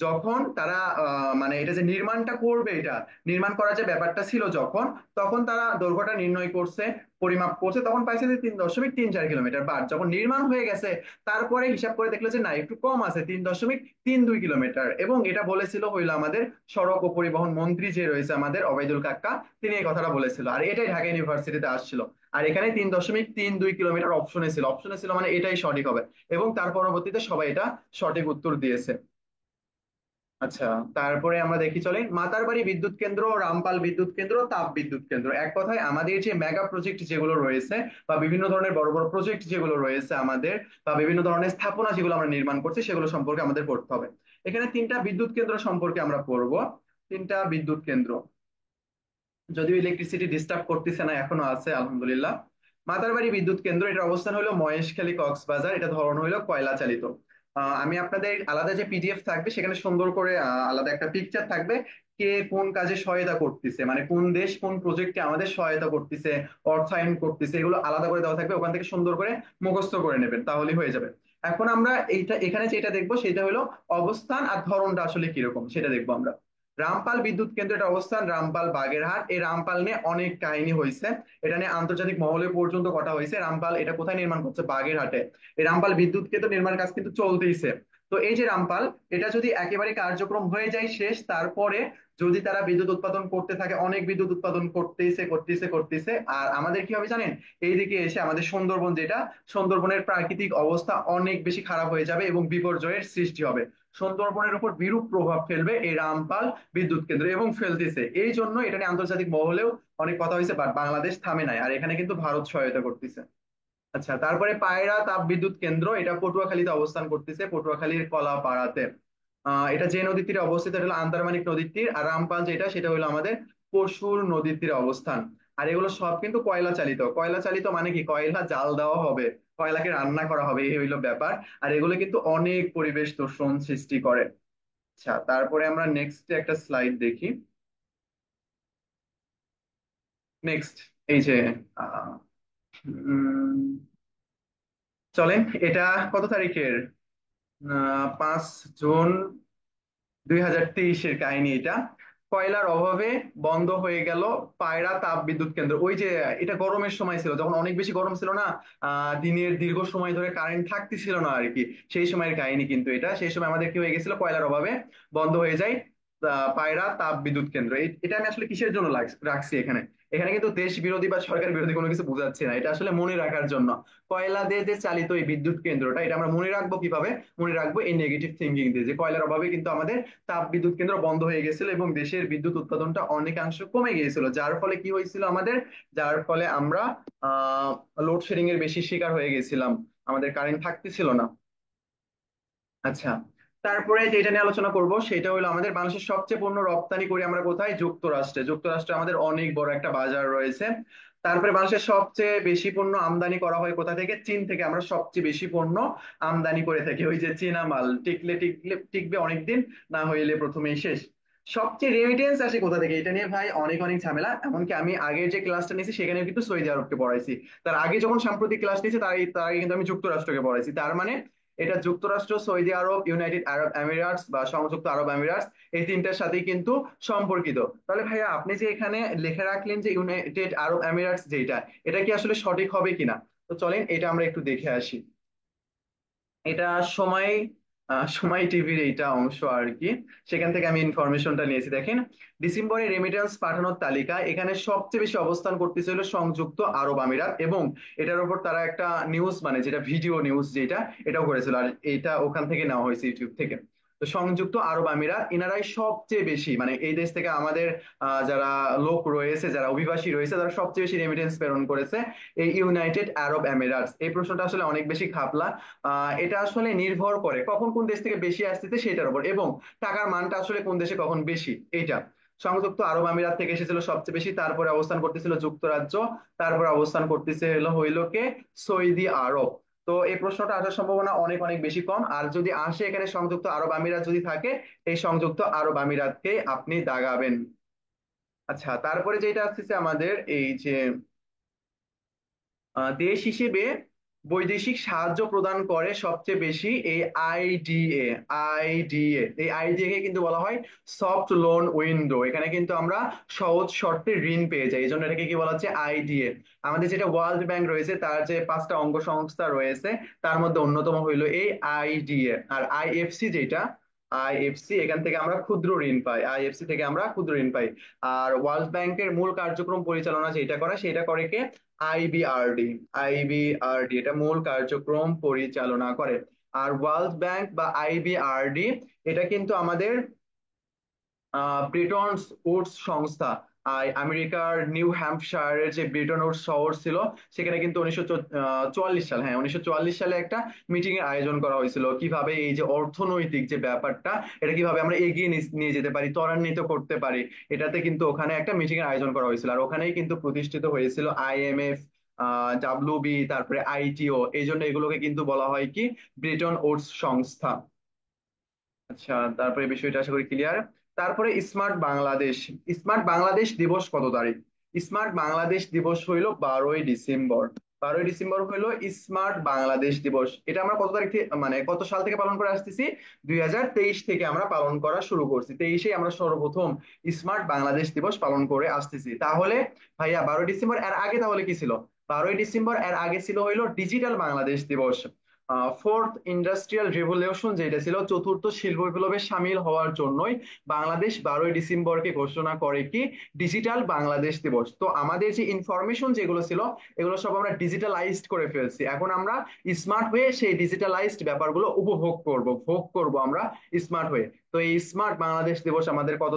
যখন তারা মানে এটা যে নির্মাণটা করবে, এটা নির্মাণ করার যে ব্যাপারটা ছিল যখন, তখন তারা দৈর্ঘ্যটা নির্ণয় করছে, পরিমাপ করছে, তখন পাইছে যে 3.34 কিলোমিটার। বাট যখন নির্মাণ হয়ে গেছে, তারপরে হিসাব করে দেখলো যে না, একটু কম আছে, 3.32 কিলোমিটার। এবং এটা বলেছিল হইলো আমাদের সড়ক ও পরিবহন মন্ত্রী যে রয়েছে আমাদের অবায়দুল কাক্কা, তিনি এই কথাটা বলেছিল, আর এটাই ঢাকা ইউনিভার্সিটিতে আসছিল। আর এখানে 3.32 কিলোমিটার অপশনে ছিল, মানে এটাই সঠিক হবে। এবং তার পরবর্তীতে সবাই এটা সঠিক উত্তর দিয়েছে। আচ্ছা, তারপরে আমরা দেখি চলে, মাতারবাড়ি বিদ্যুৎ কেন্দ্র, রামপাল বিদ্যুৎ কেন্দ্র, তাপ বিদ্যুৎ কেন্দ্র। এক কথায় আমাদের যে মেগা প্রজেক্ট যেগুলো রয়েছে, বা বিভিন্ন ধরনের বড় বড় প্রজেক্ট যেগুলো রয়েছে আমাদের, বা বিভিন্ন ধরনের স্থাপনা যেগুলো আমরা নির্মাণ করছি, সেগুলো সম্পর্কে আমাদের পড়তে হবে। এখানে তিনটা বিদ্যুৎ কেন্দ্র সম্পর্কে আমরা পড়বো। তিনটা বিদ্যুৎ কেন্দ্র, যদিও ইলেকট্রিসিটি ডিস্টার্ব করতেছে না, এখনো আছে আলহামদুলিল্লাহ। মাতারবাড়ি বিদ্যুৎ কেন্দ্র, এটার অবস্থান হলো মহেশখালী কক্সবাজার, এটা ধরন হলো কয়লা চালিত। আমি আপনাদের আলাদা যে পিডিএফ থাকবে সেখানে সুন্দর করে আলাদা একটা পিকচার থাকবে, কে কোন কাজে সহায়তা করতেছে, মানে কোন দেশ কোন প্রজেক্টে আমাদের সহায়তা করতেছে, অর্থায়ন করতেছে, এগুলো আলাদা করে দেওয়া থাকবে, ওখান থেকে সুন্দর করে মুখস্থ করে নেবেন, তাহলেই হয়ে যাবে। এখন আমরা এইটা এখানে যেটা দেখবো সেটা হলো অবস্থান আর ধরনটা আসলে কিরকম সেটা দেখবো আমরা। রামপাল বিদ্যুৎ কেন্দ্রের অবস্থান রামপাল বাগেরহাট। এই রামপাল নিয়ে অনেক কাহিনী হয়েছে, এটা নিয়ে আন্তর্জাতিক মহলে পর্যন্ত কথা হয়েছে। রামপাল এটা কোথায় নির্মাণ করছে? বাগেরহাটে। এই রামপাল বিদ্যুৎ কেন্দ্র নির্মাণ কাজ কিন্তু চলতেইছে। তো এই যে রামপাল, এটা যদি একেবারে কার্যক্রম হয়ে যায় শেষ, তারপরে যদি তারা বিদ্যুৎ উৎপাদন করতে থাকে, অনেক বিদ্যুৎ উৎপাদন করতেইছে করতেইছে করতেইছে, আর আমাদের কি হবে জানেন, এইদিকে এসে আমাদের সুন্দরবন যেটা, সুন্দরবনের প্রাকৃতিক অবস্থা অনেক বেশি খারাপ হয়ে যাবে এবং বিপর্যয়ের সৃষ্টি হবে। সুন্দরবনের উপর বিরূপ প্রভাব ফেলবে এই রামপাল বিদ্যুৎ কেন্দ্র, এবং ফেলতেছে। এই জন্য এটা নিয়ে আন্তর্জাতিক মহলেও অনেক কথা হয়েছে, বাট বাংলাদেশ থামে নাই, আর এখানে কিন্তু ভারত সহায়তা করতেছে। আচ্ছা, তারপরে পায়রা তাপ বিদ্যুৎ কেন্দ্র, এটা পটুয়াখালীতে অবস্থান করতেছে, পটুয়াখালীর কলাপাড়াতে। এটা যে নদীর তীরে অবস্থিত, এটা হলো আন্দারমানিক নদীর তীর। আর রামপাল যেটা, সেটা হলো আমাদের পশুর নদীর তীরে অবস্থান। আর এগুলো সব কিন্তু কয়লা চালিত। কয়লা চালিত মানে কি, কয়লা জাল দেওয়া হবে, কয়লাকে রান্না করা হবে, এই হইলো ব্যাপার। আর এগুলো কিন্তু অনেক পরিবেশ দূষণ সৃষ্টি করে। আচ্ছা, তারপরে আমরা নেক্সট একটা স্লাইড দেখি। নেক্সট, এই যে আহ, উম, চলেন, এটা কত তারিখের, 5 জুন 2023-এর কাহিনী এটা। কয়লার অভাবে বন্ধ হয়ে গেল পায়রা তাপ বিদ্যুৎ কেন্দ্র। ওই যে, এটা গরমের সময় ছিল, যখন অনেক বেশি গরম ছিল না, দিনের দীর্ঘ সময় ধরে কারেন্ট থাকতেছিল না আর কি, সেই সময়ের কাহিনী কিন্তু এটা। সেই সময় আমাদের কি হয়ে গেছিল, কয়লার অভাবে বন্ধ হয়ে যায় পায়রা তাপ বিদ্যুৎ কেন্দ্র। এটা আমি আসলে কিসের জন্য রাখছি এখানে, এখানে কিন্তু দেশ বিরোধী বা সরকার বিরোধী কোনো কিছু বোঝাচ্ছি না, এটা আসলে মনে রাখার জন্য। কয়লা দিয়ে যে চালিত এই বিদ্যুৎ কেন্দ্রটা, এটা আমরা মনে রাখবো কিভাবে, মনে রাখবো এই নেগেটিভ থিঙ্কিং দিয়ে, যে কয়লার অভাবে কিন্তু আমাদের তাপ বিদ্যুৎ কেন্দ্র বন্ধ হয়ে গেছিল এবং দেশের বিদ্যুৎ উৎপাদনটা অনেকাংশ কমে গিয়েছিল, যার ফলে কি হয়েছিল আমাদের, যার ফলে আমরা লোডশেডিং এর বেশি শিকার হয়ে গেছিলাম, আমাদের কারেন্ট থাকতেছিল না। আচ্ছা, তারপরে যেটা নিয়ে আলোচনা করব সেটা হলো, আমাদের বাংলাদেশের সবচেয়ে পণ্য রপ্তানি করি আমরা কোথায়, যুক্তরাষ্ট্রে। যুক্তরাষ্ট্রে আমাদের অনেক বড় একটা বাজার রয়েছে। তারপরে বাংলাদেশের সবচেয়ে বেশি পণ্য আমদানি করা হয় কোথা থেকে, চীন থেকে আমরা সবচেয়ে বেশি পণ্য আমদানি করে থাকি। ওই যে চীনা মাল, টিকলে টিকলে টিকবে অনেকদিন, না হইলে প্রথমেই শেষ। সবচেয়ে রেমিটেন্স আসে কোথা থেকে, এটা নিয়ে ভাই অনেক অনেক ঝামেলা। এমনকি আমি আগের যে ক্লাসটা নিয়েছি সেখানে কিন্তু সৌদি আরবকে পড়াইছি, তার আগে যখন সাম্প্রতিক ক্লাস নিয়েছি তার আগে কিন্তু আমি যুক্তরাষ্ট্রকে পড়াইছি। তার মানে এটা যুক্তরাষ্ট্র, সৌদি আরব, ইউনাইটেড আরব আমিরাটস বা সংযুক্ত আরব আমিরাটস, এই তিনটার সাথেই কিন্তু সম্পর্কিত। তাহলে ভাইয়া, আপনি যে এখানে লিখে রাখলেন যে ইউনাইটেড আরব আমিরাটস যেটা, এটা কি আসলে সঠিক হবে কিনা? তো চলেন এটা আমরা একটু দেখে আসি। এটা সময়, সময় টিভির এইটা অংশ আর কি, সেখান থেকে আমি ইনফরমেশনটা নিয়েছি। দেখেন, ডিসেম্বরে রেমিটেন্স পাঠানোর তালিকা এখানে সবচেয়ে বেশি অবস্থান করতেছিল সংযুক্ত আরব আমিরাত, এবং এটার উপর তারা একটা নিউজ, মানে যেটা ভিডিও নিউজ যেটা, এটাও করেছিল, আর এটা ওখান থেকে নেওয়া হয়েছে, ইউটিউব থেকে। তো সংযুক্ত আরব আমিরাত এনারাই সবচেয়ে বেশি, মানে এই দেশ থেকে আমাদের যারা লোক রয়েছে, যারা অভিবাসী রয়েছে, তারা সবচেয়ে বেশি রেমিটেন্স প্রেরণ করেছে এই ইউনাইটেড আরব আমিরাটস। এই প্রশ্নটা আসলে অনেক বেশি খাপলা। এটা আসলে নির্ভর করে কখন কোন দেশ থেকে বেশি আসতেছে সেটার উপর, এবং টাকার মানটা আসলে কোন দেশে কখন বেশি, এইটা। সংযুক্ত আরব আমিরাত থেকে এসেছিল সবচেয়ে বেশি, তারপরে অবস্থান করতেছিল যুক্তরাজ্য, তারপরে অবস্থান করতেছে হইল কে, সৌদি আরব। তো এই প্রশ্নটা আসার সম্ভাবনা অনেক অনেক বেশি কম, আর যদি আসে এখানে সংযুক্ত আরব আমিরাত যদি থাকে, এই সংযুক্ত আরব আমিরাতকে আপনি দাগাবেন। আচ্ছা, তারপরে যেটা আসতেছে আমাদের, এই যে দেশ হিসেবে বৈদেশিক সাহায্য প্রদান করে সবচেয়ে বেশি এই আইডিএ। এই আইডিএ কে কিন্তু বলা হয় সফট লোন উইন্ডো। এখানে কিন্তু আমরা সহজ শর্তে ঋণ পেয়ে যাই, এই জন্য এটাকে কি বলা হচ্ছে, আইডিএ। আমাদের যেটা ওয়ার্ল্ড ব্যাংক রয়েছে, তার যে 5টা অঙ্গ সংস্থা রয়েছে, তার মধ্যে অন্যতম হইলো এই আইডিএ। আর আইএফসি যেটা, আইএফসি এখান থেকে আমরা ক্ষুদ্র ঋণ পাই, আইএফসি থেকে আমরা ক্ষুদ্র ঋণ পাই। আর ওয়ার্ল্ড ব্যাংকের মূল কার্যক্রম পরিচালনা যেটা করে, সেটা করে কে, আইবিআরডি। আইবিআরডি এটা মূল কার্যক্রম পরিচালনা করে। আর ওয়ার্ল্ড ব্যাংক বা আইবিআরডি, এটা কিন্তু আমাদের ব্রিটন উডস সংস্থা। আমেরিকার নিউ হ্যাম্পশায়ারের যে ব্রিটন উডস শহর ছিল, সেখানে কিন্তু 1944 সাল, হ্যাঁ 1944 সালে একটা মিটিং এর আয়োজন করা হয়েছিল, কিভাবে এই যে অর্থনৈতিক যে ব্যাপারটা, এটা কিভাবে আমরা এগিয়ে নিয়ে যেতে পারি, ত্বরান্বিত করতে পারি। এটাতে কিন্তু ওখানে একটা মিটিং এর আয়োজন করা হয়েছিল, আর ওখানেই কিন্তু প্রতিষ্ঠিত হয়েছিল আইএমএফ, ডাব্লিউবি, তারপরে আইটিও। এই জন্য এগুলোকে কিন্তু বলা হয় কি, ব্রিটন উডস সংস্থা। আচ্ছা, তারপরে বিষয়টা আশা করি ক্লিয়ার। তারপরে স্মার্ট বাংলাদেশ। স্মার্ট বাংলাদেশ দিবস কত তারিখ? স্মার্ট বাংলাদেশ দিবস হইলো 12ই ডিসেম্বর। 12ই ডিসেম্বর হইলো স্মার্ট বাংলাদেশ দিবস। এটা আমরা কত তারিখ থেকে, মানে কত সাল থেকে পালন করে আসতেছি, 2023 থেকে আমরা পালন করা শুরু করছি। 23-এ আমরা সর্বপ্রথম স্মার্ট বাংলাদেশ দিবস পালন করে আসতেছি। তাহলে ভাইয়া, 12ই ডিসেম্বর এর আগে তাহলে কি ছিল? 12ই ডিসেম্বর এর আগে ছিল হইলো ডিজিটাল বাংলাদেশ দিবস। ফোর্থ ইন্ডাস্ট্রিয়াল রেভলিউশন যেটা ছিল, চতুর্থ শিল্প বিপ্লবে সামিল হওয়ার জন্যই বাংলাদেশ 12ই ডিসেম্বরকে ঘোষণা করে কি ডিজিটাল বাংলাদেশ দিবস। তো আমাদের যে ইনফরমেশন যেগুলো ছিল এগুলো সব আমরা ডিজিটালাইজড করে ফেলছি, এখন আমরা স্মার্ট হয়ে সেই ডিজিটালাইজড ব্যাপারগুলো উপভোগ করব, ভোগ করব আমরা স্মার্ট হয়ে। তো এই স্মার্ট বাংলাদেশ দিবস আমাদের কত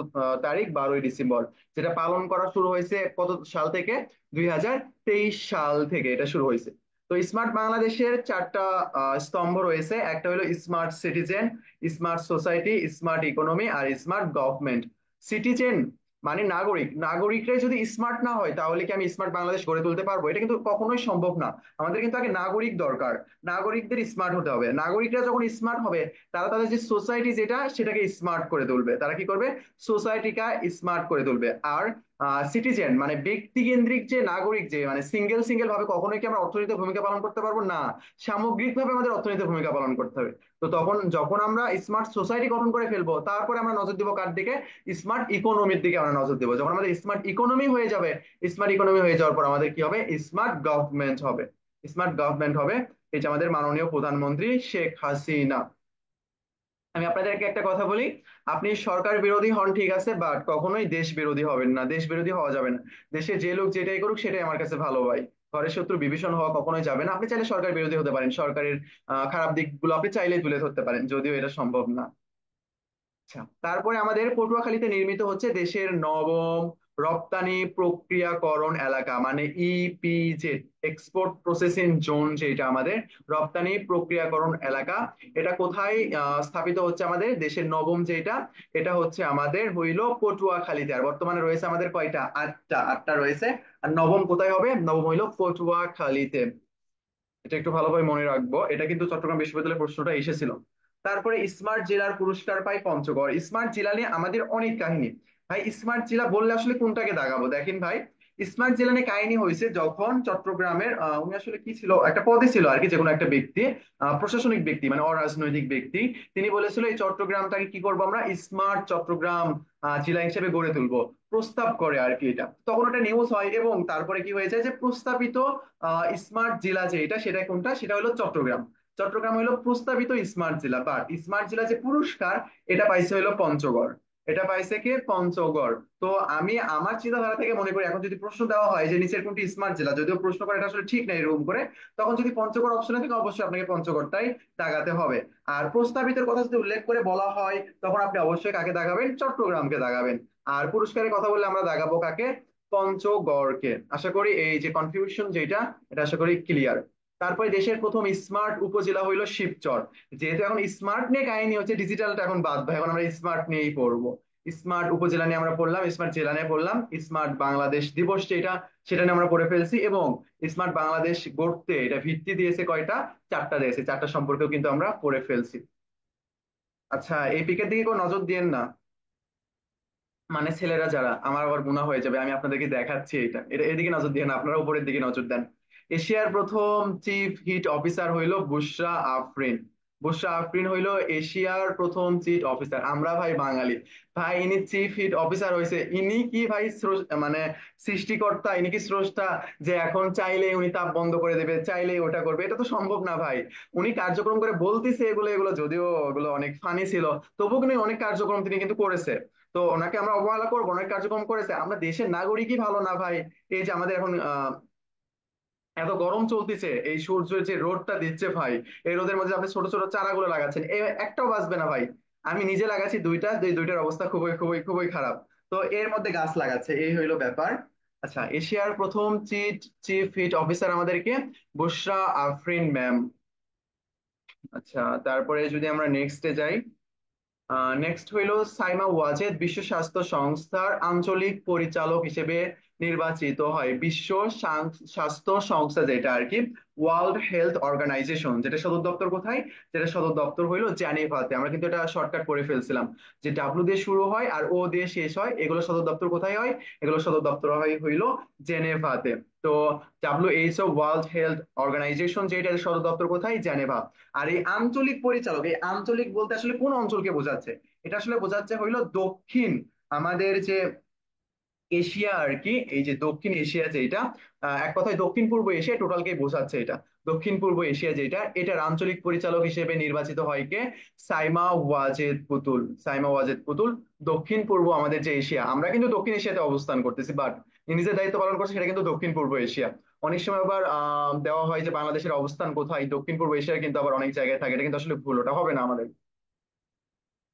তারিখ? 12ই ডিসেম্বর। যেটা পালন করা শুরু হয়েছে কত সাল থেকে? 2023 সাল থেকে এটা শুরু হয়েছে। তো স্মার্ট বাংলাদেশের চারটা স্তম্ভ রয়েছে, একটা হলো smart citizen, smart society, smart economy আর স্মার্ট গভর্নমেন্ট। সিটিজেন মানে নাগরিক, নাগরিকরাই যদি স্মার্ট না হয় তাহলে কি আমি স্মার্ট বাংলাদেশ গড়ে তুলতে পারবো? এটা কিন্তু কখনোই সম্ভব না। আমাদের কিন্তু আগে নাগরিক দরকার, নাগরিকদের স্মার্ট হতে হবে। নাগরিকরা যখন স্মার্ট হবে তারা তাদের যে সোসাইটি যেটা সেটাকে স্মার্ট করে তুলবে। তারা কি করবে? সোসাইটিকে স্মার্ট করে তুলবে। আর সিটিজেন মানে ব্যক্তি কেন্দ্রিক যে নাগরিক, যে মানে সিঙ্গেল সিঙ্গেল ভাবে কখনোই কি আমরা অর্থনীতিতে ভূমিকা পালন করতে পারবো না, সামগ্রিকভাবে আমাদের অর্থনীতিতে ভূমিকা পালন করতে হবে। তো তখন যখন আমরা স্মার্ট সোসাইটি গঠন করে ফেলবো তারপরে আমরা নজর দিব কার দিকে? স্মার্ট ইকোনমির দিকে আমরা নজর দেবো। যখন আমাদের স্মার্ট ইকোনমি হয়ে যাবে, স্মার্ট ইকোনমি হয়ে যাওয়ার পর আমাদের কি হবে? স্মার্ট গভর্নমেন্ট হবে। স্মার্ট গভর্নমেন্ট হবে এই যে আমাদের মাননীয় প্রধানমন্ত্রী শেখ হাসিনা। আমি আপনাদেরকে একটা কথা বলি, আপনি সরকার বিরোধী হন ঠিক আছে, বাট কখনোই দেশ বিরোধী হবেন না, দেশ বিরোধী হওয়া যাবে না। দেশে যে লোক যেটাই করুক সেটাই আমার কাছে ভালো ভাই। ঘরের শত্রু বিভীষণ হওয়া কখনোই যাবে না। আপনি চাইলে সরকার বিরোধী হতে পারেন, সরকারের খারাপ দিকগুলো আপনি চাইলেই তুলে ধরতে পারেন, যদিও এটা সম্ভব না। আচ্ছা, তারপরে আমাদের পটুয়াখালীতে নির্মিত হচ্ছে দেশের নবম রপ্তানি প্রক্রিয়াকরণ এলাকা, মানে ইপিজেড, এক্সপোর্ট প্রসেসিং জোন, যেটা আমাদের রপ্তানি প্রক্রিয়াকরণ এলাকা। এটা কোথায় স্থাপিত হচ্ছে? আমাদের দেশের নবম যেটা, এটা হচ্ছে আমাদের হইল পটুয়াখালীতে। আর বর্তমানে রয়েছে আমাদের কয়টা? আটটা, আটটা রয়েছে। আর নবম কোথায় হবে? নবম হইল পটুয়াখালীতে। এটা একটু ভালোভাবে মনে রাখবো, এটা কিন্তু চট্টগ্রাম বিশ্ববিদ্যালয়ের প্রশ্নটা এসেছিল। তারপরে স্মার্ট জেলার পুরস্কার পাই পঞ্চগড়। স্মার্ট জেলা নিয়ে আমাদের অনেক কাহিনী ভাই। স্মার্ট জেলা বললে আসলে কোনটাকে দাগাবো? দেখেন ভাই, স্মার্ট জেলা নিয়ে কাহিনী হয়েছে যখন চট্টগ্রামের উনি আসলে কি ছিল, একটা পদে ছিল আর কি, যে কোনো একটা ব্যক্তি, প্রশাসনিক ব্যক্তি মানে অরাজনৈতিক ব্যক্তি, তিনি বলেছিল এই চট্টগ্রামটাকে কি করবো আমরা? স্মার্ট চট্টগ্রাম জেলা হিসেবে গড়ে তুলবো, প্রস্তাব করে আর কি। এটা তখন ওটা নিউজ হয় এবং তারপরে কি হয়েছে যে প্রস্তাবিত স্মার্ট জেলা যে এটা, সেটা কোনটা? সেটা হলো চট্টগ্রাম। চট্টগ্রাম হলো প্রস্তাবিত স্মার্ট জেলা, বাট স্মার্ট জেলা যে পুরস্কার এটা পাইছে হলো পঞ্চগড়। এটা পাইছে কে? পঞ্চগড়। তো আমি আমার চিন্তাধারা থেকে মনে করি, এখন যদি প্রশ্ন দেওয়া হয় যে নিচের কোনটি স্মার্ট জেলা, যদিও প্রশ্ন করে এটা আসলে ঠিক নাই এরকম করে, তখন যদি পঞ্চগড় অপশনে থাকে অবশ্যই আপনাকে পঞ্চগড়টাই দাগাতে হবে। আর প্রস্তাবিতের কথা যদি উল্লেখ করে বলা হয় তখন আপনি অবশ্যই কাকে দাগাবেন? চট্টগ্রামকে দাগাবেন। আর পুরস্কারের কথা বললে আমরা দাগাবো কাকে? পঞ্চগড়কে। আশা করি এই যে কনফিউশন যেটা, এটা আশা করি ক্লিয়ার। তারপরে দেশের প্রথম স্মার্ট উপজেলা হইলো শিবচর। যেহেতু এখন স্মার্ট নিয়ে কাহিনী হচ্ছে, ডিজিটালটা এখন বাদ ভাই, এখন আমরা স্মার্ট নিয়েই পড়বো। স্মার্ট উপজেলা নিয়ে আমরা পড়লাম, স্মার্ট জেলা নিয়ে পড়লাম, স্মার্ট বাংলাদেশ দিবস যেটা সেটা নিয়ে আমরা পড়ে ফেলছি, এবং স্মার্ট বাংলাদেশ গড়তে এটা ভিত্তি দিয়েছে কয়টা? চারটা দিয়েছে। চারটা সম্পর্কেও কিন্তু আমরা পড়ে ফেলছি। আচ্ছা, এই পিকের দিকে কোনো নজর দিয়েন না, মানে ছেলেরা যারা, আমার আবার গুনাহ হয়ে যাবে, আমি আপনাদেরকে দেখাচ্ছি এটা, এটা এদিকে নজর দিয়ে না, আপনারা উপরের দিকে নজর দেন। এশিয়ার প্রথম চিফ হিট অফিসার হইলো বুশরা আফরিন। বুশরা আফরিন হইলো এশিয়ার প্রথম চিফ অফিসার। আমরা ভাই বাঙালি, ভাই ইনি চিফ হিট অফিসার হয়েছে, ইনি কি ভাই মানে সৃষ্টিকর্তা? ইনি কি স্রষ্টা যে এখন চাইলে উনি তাপ বন্ধ করে দেবে, চাইলে ওটা করবে? এটা তো সম্ভব না ভাই। উনি কার্যক্রম করে বলতেছে এগুলো, এগুলো যদিও এগুলো অনেক ফানি ছিল, তবুও কিন্তু অনেক কার্যক্রম তিনি কিন্তু করেছে। তো ওনাকে আমরা অবহেলা করবো? অনেক কার্যক্রম করেছে। আমরা দেশের নাগরিকই ভালো না ভাই। এই যে আমাদের এখন এত গরম চলতেছে, এই সূর্যের যে রোদটা দিচ্ছে ভাই, এই রোদের মধ্যে আপনি ছোট ছোট চারাগুলো লাগাচ্ছেন, একটাও বাঁচবে না ভাই। আমি নিজে লাগাচ্ছি দুইটা, দুইটার অবস্থা খুবই খুবই খুবই খারাপ। তো এর মধ্যে গাছ লাগাচ্ছে, এই হইলো ব্যাপার। আচ্ছা, এশিয়ার প্রথম চিফ চিফ হিট অফিসার আমাদেরকে বুশরা আফরিন ম্যাম। আচ্ছা, তারপরে যদি আমরা নেক্সটে যাই, নেক্সট হইল সাইমা ওয়াজেদ বিশ্ব স্বাস্থ্য সংস্থার আঞ্চলিক পরিচালক হিসেবে নির্বাচিত হয়। বিশ্ব স্বাস্থ্য সংস্থা যেটা আর কি, ওয়ার্ল্ড হেলথ অর্গানাইজেশন, যেটা সদর দপ্তর কোথায়? যেটা সদর দপ্তর হইলো জেনেভাতে। আমরা কিন্তু এটা শর্টকাট করে ফেলছিলাম, যে ডাব্লিউ দিয়ে শুরু হয় আর ও দিয়ে শেষ হয়। এগুলো সদর দপ্তর কোথায় হয়? এগুলো সদর দপ্তর হয় হইলো জেনেভাতে। তো WHO ওয়ার্ল্ড হেলথ অর্গানাইজেশন যেটা, এর সদর দপ্তর কোথায়? জেনেভা। আর এই আঞ্চলিক পরিচালক, এই আঞ্চলিক বলতে আসলে কোন অঞ্চলকে বোঝাচ্ছে? এটা আসলে বোঝাচ্ছে হইলো দক্ষিণ, আমাদের যে এশিয়া আর কি, এই যে দক্ষিণ এশিয়া যেটা, এক কথায় দক্ষিণ পূর্ব এশিয়া টোটালকে বোঝাচ্ছে এটা। দক্ষিণ পূর্ব এশিয়া যেটা, এটার আঞ্চলিক পরিচালক হিসেবে নির্বাচিত হয় কে? সাইমা ওয়াজেদ পুতুল। সাইমা ওয়াজেদ পুতুল। দক্ষিণ পূর্ব আমাদের যে এশিয়া, আমরা কিন্তু দক্ষিণ এশিয়াতে অবস্থান করতেছি, বাট ইনি যে দায়িত্ব পালন করছে সেটা কিন্তু দক্ষিণ পূর্ব এশিয়া। অনেক সময় আবার দেওয়া হয় যে বাংলাদেশের অবস্থান কোথায়, দক্ষিণ পূর্ব এশিয়ার কিন্তু আবার অনেক জায়গায় থাকে, এটা কিন্তু আসলে ভুল, ওটা হবে না আমাদের।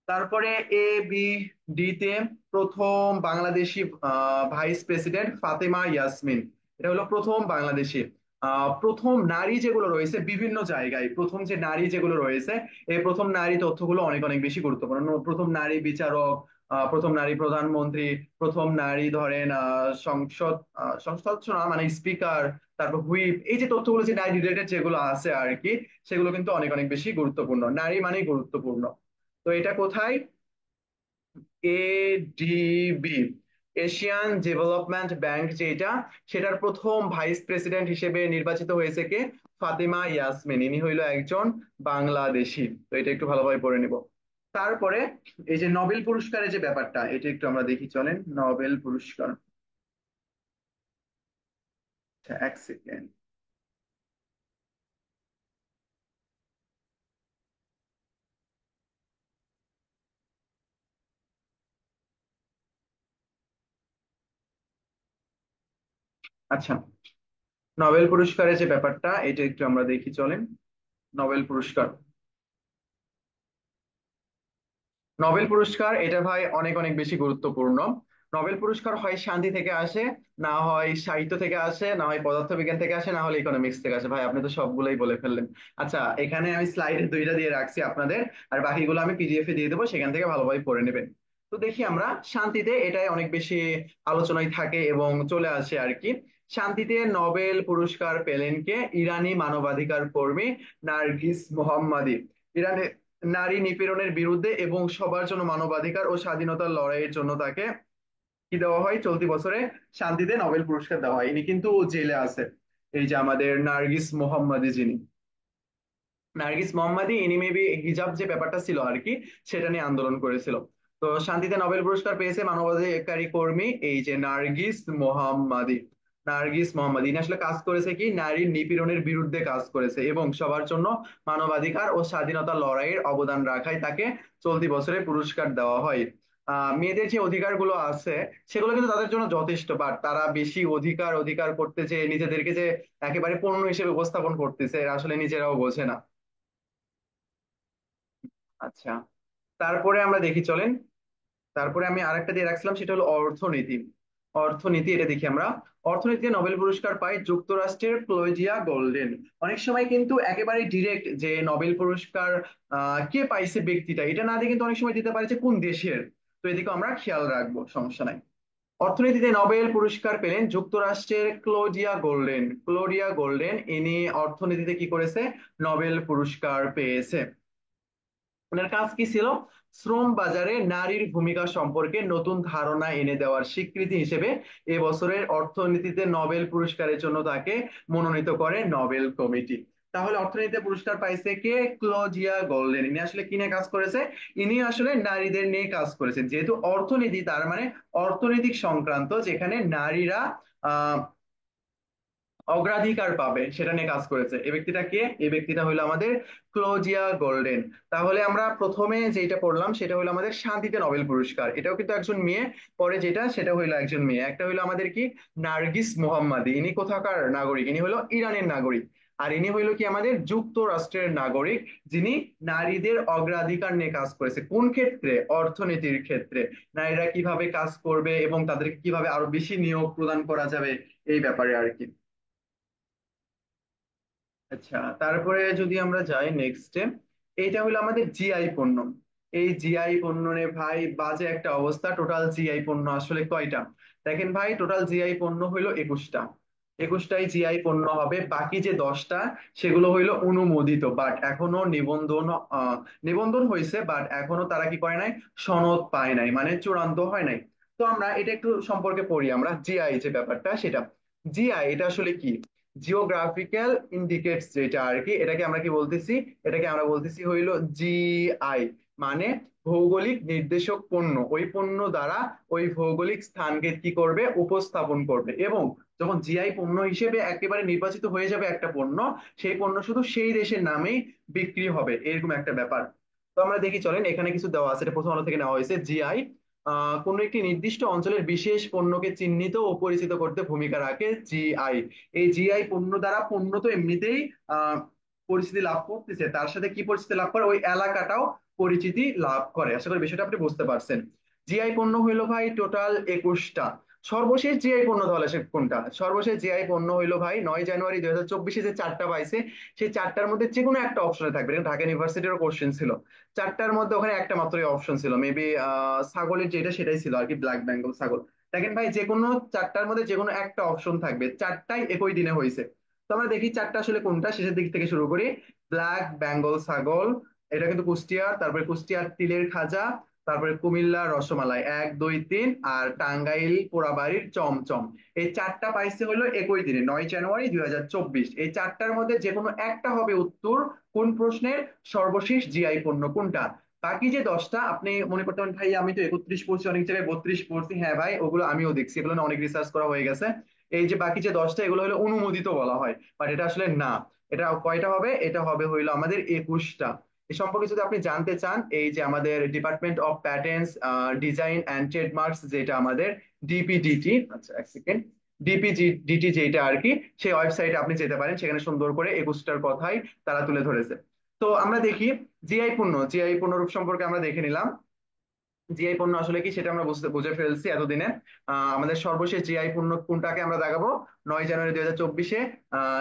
তারপরে এ বি ডি তে প্রথম বাংলাদেশি ভাইস প্রেসিডেন্ট ফাতেমা ইয়াসমিন। এটা হলো প্রথম বাংলাদেশি। প্রথম নারী যেগুলো রয়েছে বিভিন্ন জায়গায়, প্রথম যে নারী যেগুলো রয়েছে, এই প্রথম নারী তথ্যগুলো অনেক অনেক বেশি গুরুত্বপূর্ণ। প্রথম নারী বিচারক, প্রথম নারী প্রধানমন্ত্রী, প্রথম নারী ধরেন সংসদ না, মানে স্পিকার, তারপর হুইপ, এই যে তথ্যগুলো যে নারী রিলেটেড যেগুলো আছে আর কি, সেগুলো কিন্তু অনেক অনেক বেশি গুরুত্বপূর্ণ, নারী মানেই গুরুত্বপূর্ণ। তো এটা কোথায়? এডিবি, এশিয়ান ডেভেলপমেন্ট ব্যাংক যেটা, সেটার প্রথম ভাইস প্রেসিডেন্ট হিসেবে নির্বাচিত হয়েছে কে? ফাতেমা ইয়াসমিন। ইনি হইল একজন বাংলাদেশি। তো এটা একটু ভালোভাবে পড়ে নিব। তারপরে এই যে নোবেল পুরস্কারের যে ব্যাপারটা, এটা একটু আমরা দেখি চলেন। নোবেল পুরস্কার, আচ্ছা এক সেকেন্ড। আচ্ছা, নোবেল পুরস্কারের যে ব্যাপারটা, এটা একটু আমরা দেখি চলেন। নোবেল পুরস্কার, নোবেল পুরস্কার এটা ভাই অনেক অনেক বেশি গুরুত্বপূর্ণ। নোবেল পুরস্কার হয় শান্তি থেকে আসে, না হয় সাহিত্য থেকে আসে, না হয় পদার্থবিজ্ঞান থেকে আসে, না হলে ইকোনমিক্স থেকে আসে। ভাই আপনি তো সবগুলোই বলে ফেললেন। আচ্ছা, এখানে আমি স্লাইডে দুইটা দিয়ে রাখছি আপনাদের, আর বাকিগুলো আমি পিডিএফ এ দিয়ে দেবো, সেখান থেকে ভালোভাবে পড়ে নেবেন। তো দেখি আমরা শান্তিতে, এটাই অনেক বেশি আলোচনায় থাকে এবং চলে আসে আর কি। শান্তিতে নোবেল পুরস্কার পেলেন কে? ইরানি মানবাধিকার কর্মী নার্গিস মোহাম্মদী। ইরানে নারী নিপীড়নের বিরুদ্ধে এবং সবার জন্য মানবাধিকার ও স্বাধীনতার লড়াইয়ের জন্য তাকে কি দেওয়া হয়? চলতি বছরে শান্তিতে নোবেল পুরস্কার দেওয়া হয়। ইনি কিন্তু জেলে আছে, এই যে আমাদের নার্গিস মোহাম্মদী যিনি, নার্গিস মোহাম্মদী, ইনি মেবি হিজাব যে ব্যাপারটা ছিল আর কি, সেটা নিয়ে আন্দোলন করেছিল। তো শান্তিতে নোবেল পুরস্কার পেয়েছে মানবাধিকারী কর্মী এই যে নার্গিস মোহাম্মদী। নার্গিস মোহাম্মদ, ইনি আসলে কাজ করেছে কি, নারীর নিপীড়নের বিরুদ্ধে কাজ করেছে এবং সবার জন্য মানবাধিকার ও স্বাধীনতা লড়াইয়ের অবদান রাখায় তাকে চলতি বছরে পুরস্কার দেওয়া হয়। মেয়েদের যে অধিকারগুলো আছে সেগুলো কিন্তু তাদের জন্য যথেষ্ট, বাট তারা বেশি অধিকার অধিকার করতে যে নিজেদেরকে যে একেবারে পণ্য হিসেবে উপস্থাপন করতেছে, এরা আসলে নিজেরাও বোঝে না। আচ্ছা, তারপরে আমরা দেখি চলেন। তারপরে আমি আরেকটা দিয়ে রাখছিলাম, সেটা হলো অর্থনীতি। অর্থনীতি, এটা দেখি আমরা। অর্থনীতিতে নোবেল পুরস্কার পায় যুক্তরাষ্ট্রের ক্লোজিয়া গোল্ডেন। অনেক সময় কিন্তু একেবারে ডিরেক্ট যে নোবেল পুরস্কার কে পাইছে ব্যক্তিটা, এটা না দিয়ে কিন্তু অনেক সময় দিতে পারে যে কোন দেশের। তো এদিকে আমরা খেয়াল রাখবো, সমস্যা নাই। অর্থনীতিতে নোবেল পুরস্কার পেলেন যুক্তরাষ্ট্রের ক্লোডিয়া গোল্ডেন। ক্লোডিয়া গোল্ডেন, ইনি অর্থনীতিতে কি করেছে? নোবেল পুরস্কার পেয়েছে। ওনার কাজ কি ছিল? শ্রম বাজারে নারীর ভূমিকা সম্পর্কে নতুন ধারণা এনে দেওয়ার স্বীকৃতি হিসেবে এবছরের অর্থনীতিতে নোবেল পুরস্কারের জন্য তাকে মনোনীত করে নোবেল কমিটি। তাহলে অর্থনীতিতে পুরস্কার পাইছে কে? ক্লোজিয়া গোল্ডেন। ইনি আসলে কি নিয়ে কাজ করেছে? ইনি আসলে নারীদের নিয়ে কাজ করেছেন, যেহেতু অর্থনীতি তার মানে অর্থনৈতিক সংক্রান্ত, যেখানে নারীরা আহ অগ্রাধিকার পাবে সেটা নিয়ে কাজ করেছে। এই ব্যক্তিটা কে? এই ব্যক্তিটা হলো আমাদের ক্লোজিয়া গোল্ডেন। তাহলে আমরা প্রথমে যেটা পড়লাম সেটা হলো আমাদের শান্তিতে নোবেল পুরস্কার, এটাও কিন্তু একজন মেয়ে। পরে যেটা, সেটা হইলো একজন মেয়ে। একটা হইলো আমাদের কি, নার্গিস মোহাম্মদী। ইনি কোথাকার নাগরিক? ইনি হলো ইরানের নাগরিক। আর ইনি হইলো কি, আমাদের যুক্তরাষ্ট্রের নাগরিক, যিনি নারীদের অগ্রাধিকার নিয়ে কাজ করেছে। কোন ক্ষেত্রে? অর্থনীতির ক্ষেত্রে। নারীরা কিভাবে কাজ করবে এবং তাদেরকে কিভাবে আরো বেশি নিয়োগ প্রদান করা যাবে, এই ব্যাপারে আর কি। আচ্ছা, তারপরে যদি আমরা যাই নেক্সটে, এইটা হলো আমাদের জিআই পণ্য। এই জিআই পণ্য রে ভাই বাজে একটা অবস্থা। টোটাল জিআই পণ্য আসলে কয়টা? দেখেন ভাই, টোটাল জিআই পণ্য হইলো 21টা। 21টাই জিআই পণ্য হবে, বাকি যে 10টা সেগুলো হইলো অনুমোদিত, বাট এখনো নিবন্ধন নিবন্ধন হয়েছে, বাট এখনো তারা কি করে নাই, সনদ পায় নাই, মানে চূড়ান্ত হয় নাই। তো আমরা এটা একটু সম্পর্কে পড়ি আমরা, জিআই যে ব্যাপারটা সেটা। জিআই এটা আসলে কি? জিওগ্রাফিক্যাল ইন্ডিকেটস যেটা আর কি, এটাকে আমরা কি বলতেছি? এটাকে আমরা বলতেছি হইলো জিআই, মানে ভৌগোলিক নির্দেশক পণ্য। ওই পণ্য দ্বারা ওই ভৌগোলিক স্থানকে কি করবে? উপস্থাপন করবে। এবং যখন জিআই পণ্য হিসেবে একেবারে নির্বাচিত হয়ে যাবে একটা পণ্য, সেই পণ্য শুধু সেই দেশের নামেই বিক্রি হবে, এরকম একটা ব্যাপার। তো আমরা দেখি চলেন, এখানে কিছু দেওয়া আছে, এটা প্রথম আলো থেকে নেওয়া হয়েছে। জিআই কোন একটি নির্দিষ্ট অঞ্চলের বিশেষ পণ্যকে চিহ্নিত ও পরিচিত করতে ভূমিকা রাখে জিআই। এই জিআই পণ্য দ্বারা পণ্য তো এমনিতেই আহ পরিচিতি লাভ করতেছে, তার সাথে কি পরিচিতি লাভ করে, ওই এলাকাটাও পরিচিতি লাভ করে। আশা করি বিষয়টা আপনি বুঝতে পারছেন। জিআই পণ্য হইলো ভাই টোটাল 21টা। সর্বশেষ জিআই পণ্য তাহলে সে কোনটা? সর্বশেষ জিআই পণ্য হইলো ভাই 9 জানুয়ারি 2024 যে চারটা পাইছে, সেই চারটার মধ্যে যে কোনো একটা অপশনে থাকবে। এটা ঢাকা ইউনিভার্সিটির কোশ্চেন ছিল, চারটার মধ্যে ওখানে একটা মাত্রই অপশন ছিল, মেবি ছাগলের যেটা সেটাই ছিল আর কি, ব্ল্যাক বেঙ্গল ছাগল। দেখেন ভাই, যে কোনো চারটার মধ্যে যে কোনো একটা অপশন থাকবে, চারটাই একই দিনে হয়েছে। তো আমরা দেখি চারটা আসলে কোনটা, শেষের দিক থেকে শুরু করি। ব্ল্যাক বেঙ্গল ছাগল, এটা কিন্তু কুষ্টিয়া, তারপরে কুষ্টিয়ার তিলের খাজা, তারপরে কুমিল্লার রসমালাই 1 2 3, আর টাঙ্গাইল পোড়াবাড়ির চমচম। এই চারটা পাইছে হলো একই দিনে 9 জানুয়ারি 2024। এই চারটার মধ্যে যে কোনো একটা হবে উত্তর কোন প্রশ্নের? সর্বশেষ জিআই পণ্য কোনটা? বাকি যে 10টা আপনি মনে করতে পারেন ভাই আমি তো 31 পড়ছি, অনেক জায়গায় 32 পড়ছি। হ্যাঁ ভাই, ওগুলো আমিও দেখছি, এগুলো না অনেক রিসার্চ করা হয়ে গেছে। এই যে বাকি যে 10টা, এগুলো হলো অনুমোদিত বলা হয়, বাট এটা আসলে না। এটা কয়টা হবে? এটা হবে হইলো আমাদের 21টা। এ সম্পর্কে যদি আপনি জানতে চান, এই যে আমাদের department of patents design and trademarks, যেটা আমাদের ডিপিডিটি, আচ্ছা এক সেকেন্ড, ডিপিজিডিটি যেটা আর কি, সেই ওয়েবসাইটে আপনি যেতে পারেন, সেখানে সুন্দর করে 21টার কথাই তারা তুলে ধরেছে। তো আমরা দেখি জিআই পণ্য রূপ সম্পর্কে আমরা দেখে নিলাম। জিআই পণ্য আসলে কি সেটা আমরা বুঝে ফেলছি এতদিনে। আমাদের সর্বশেষ জিআই পণ্য কোনটাকে আমরা দেখাবো? 9 জানুয়ারি 2024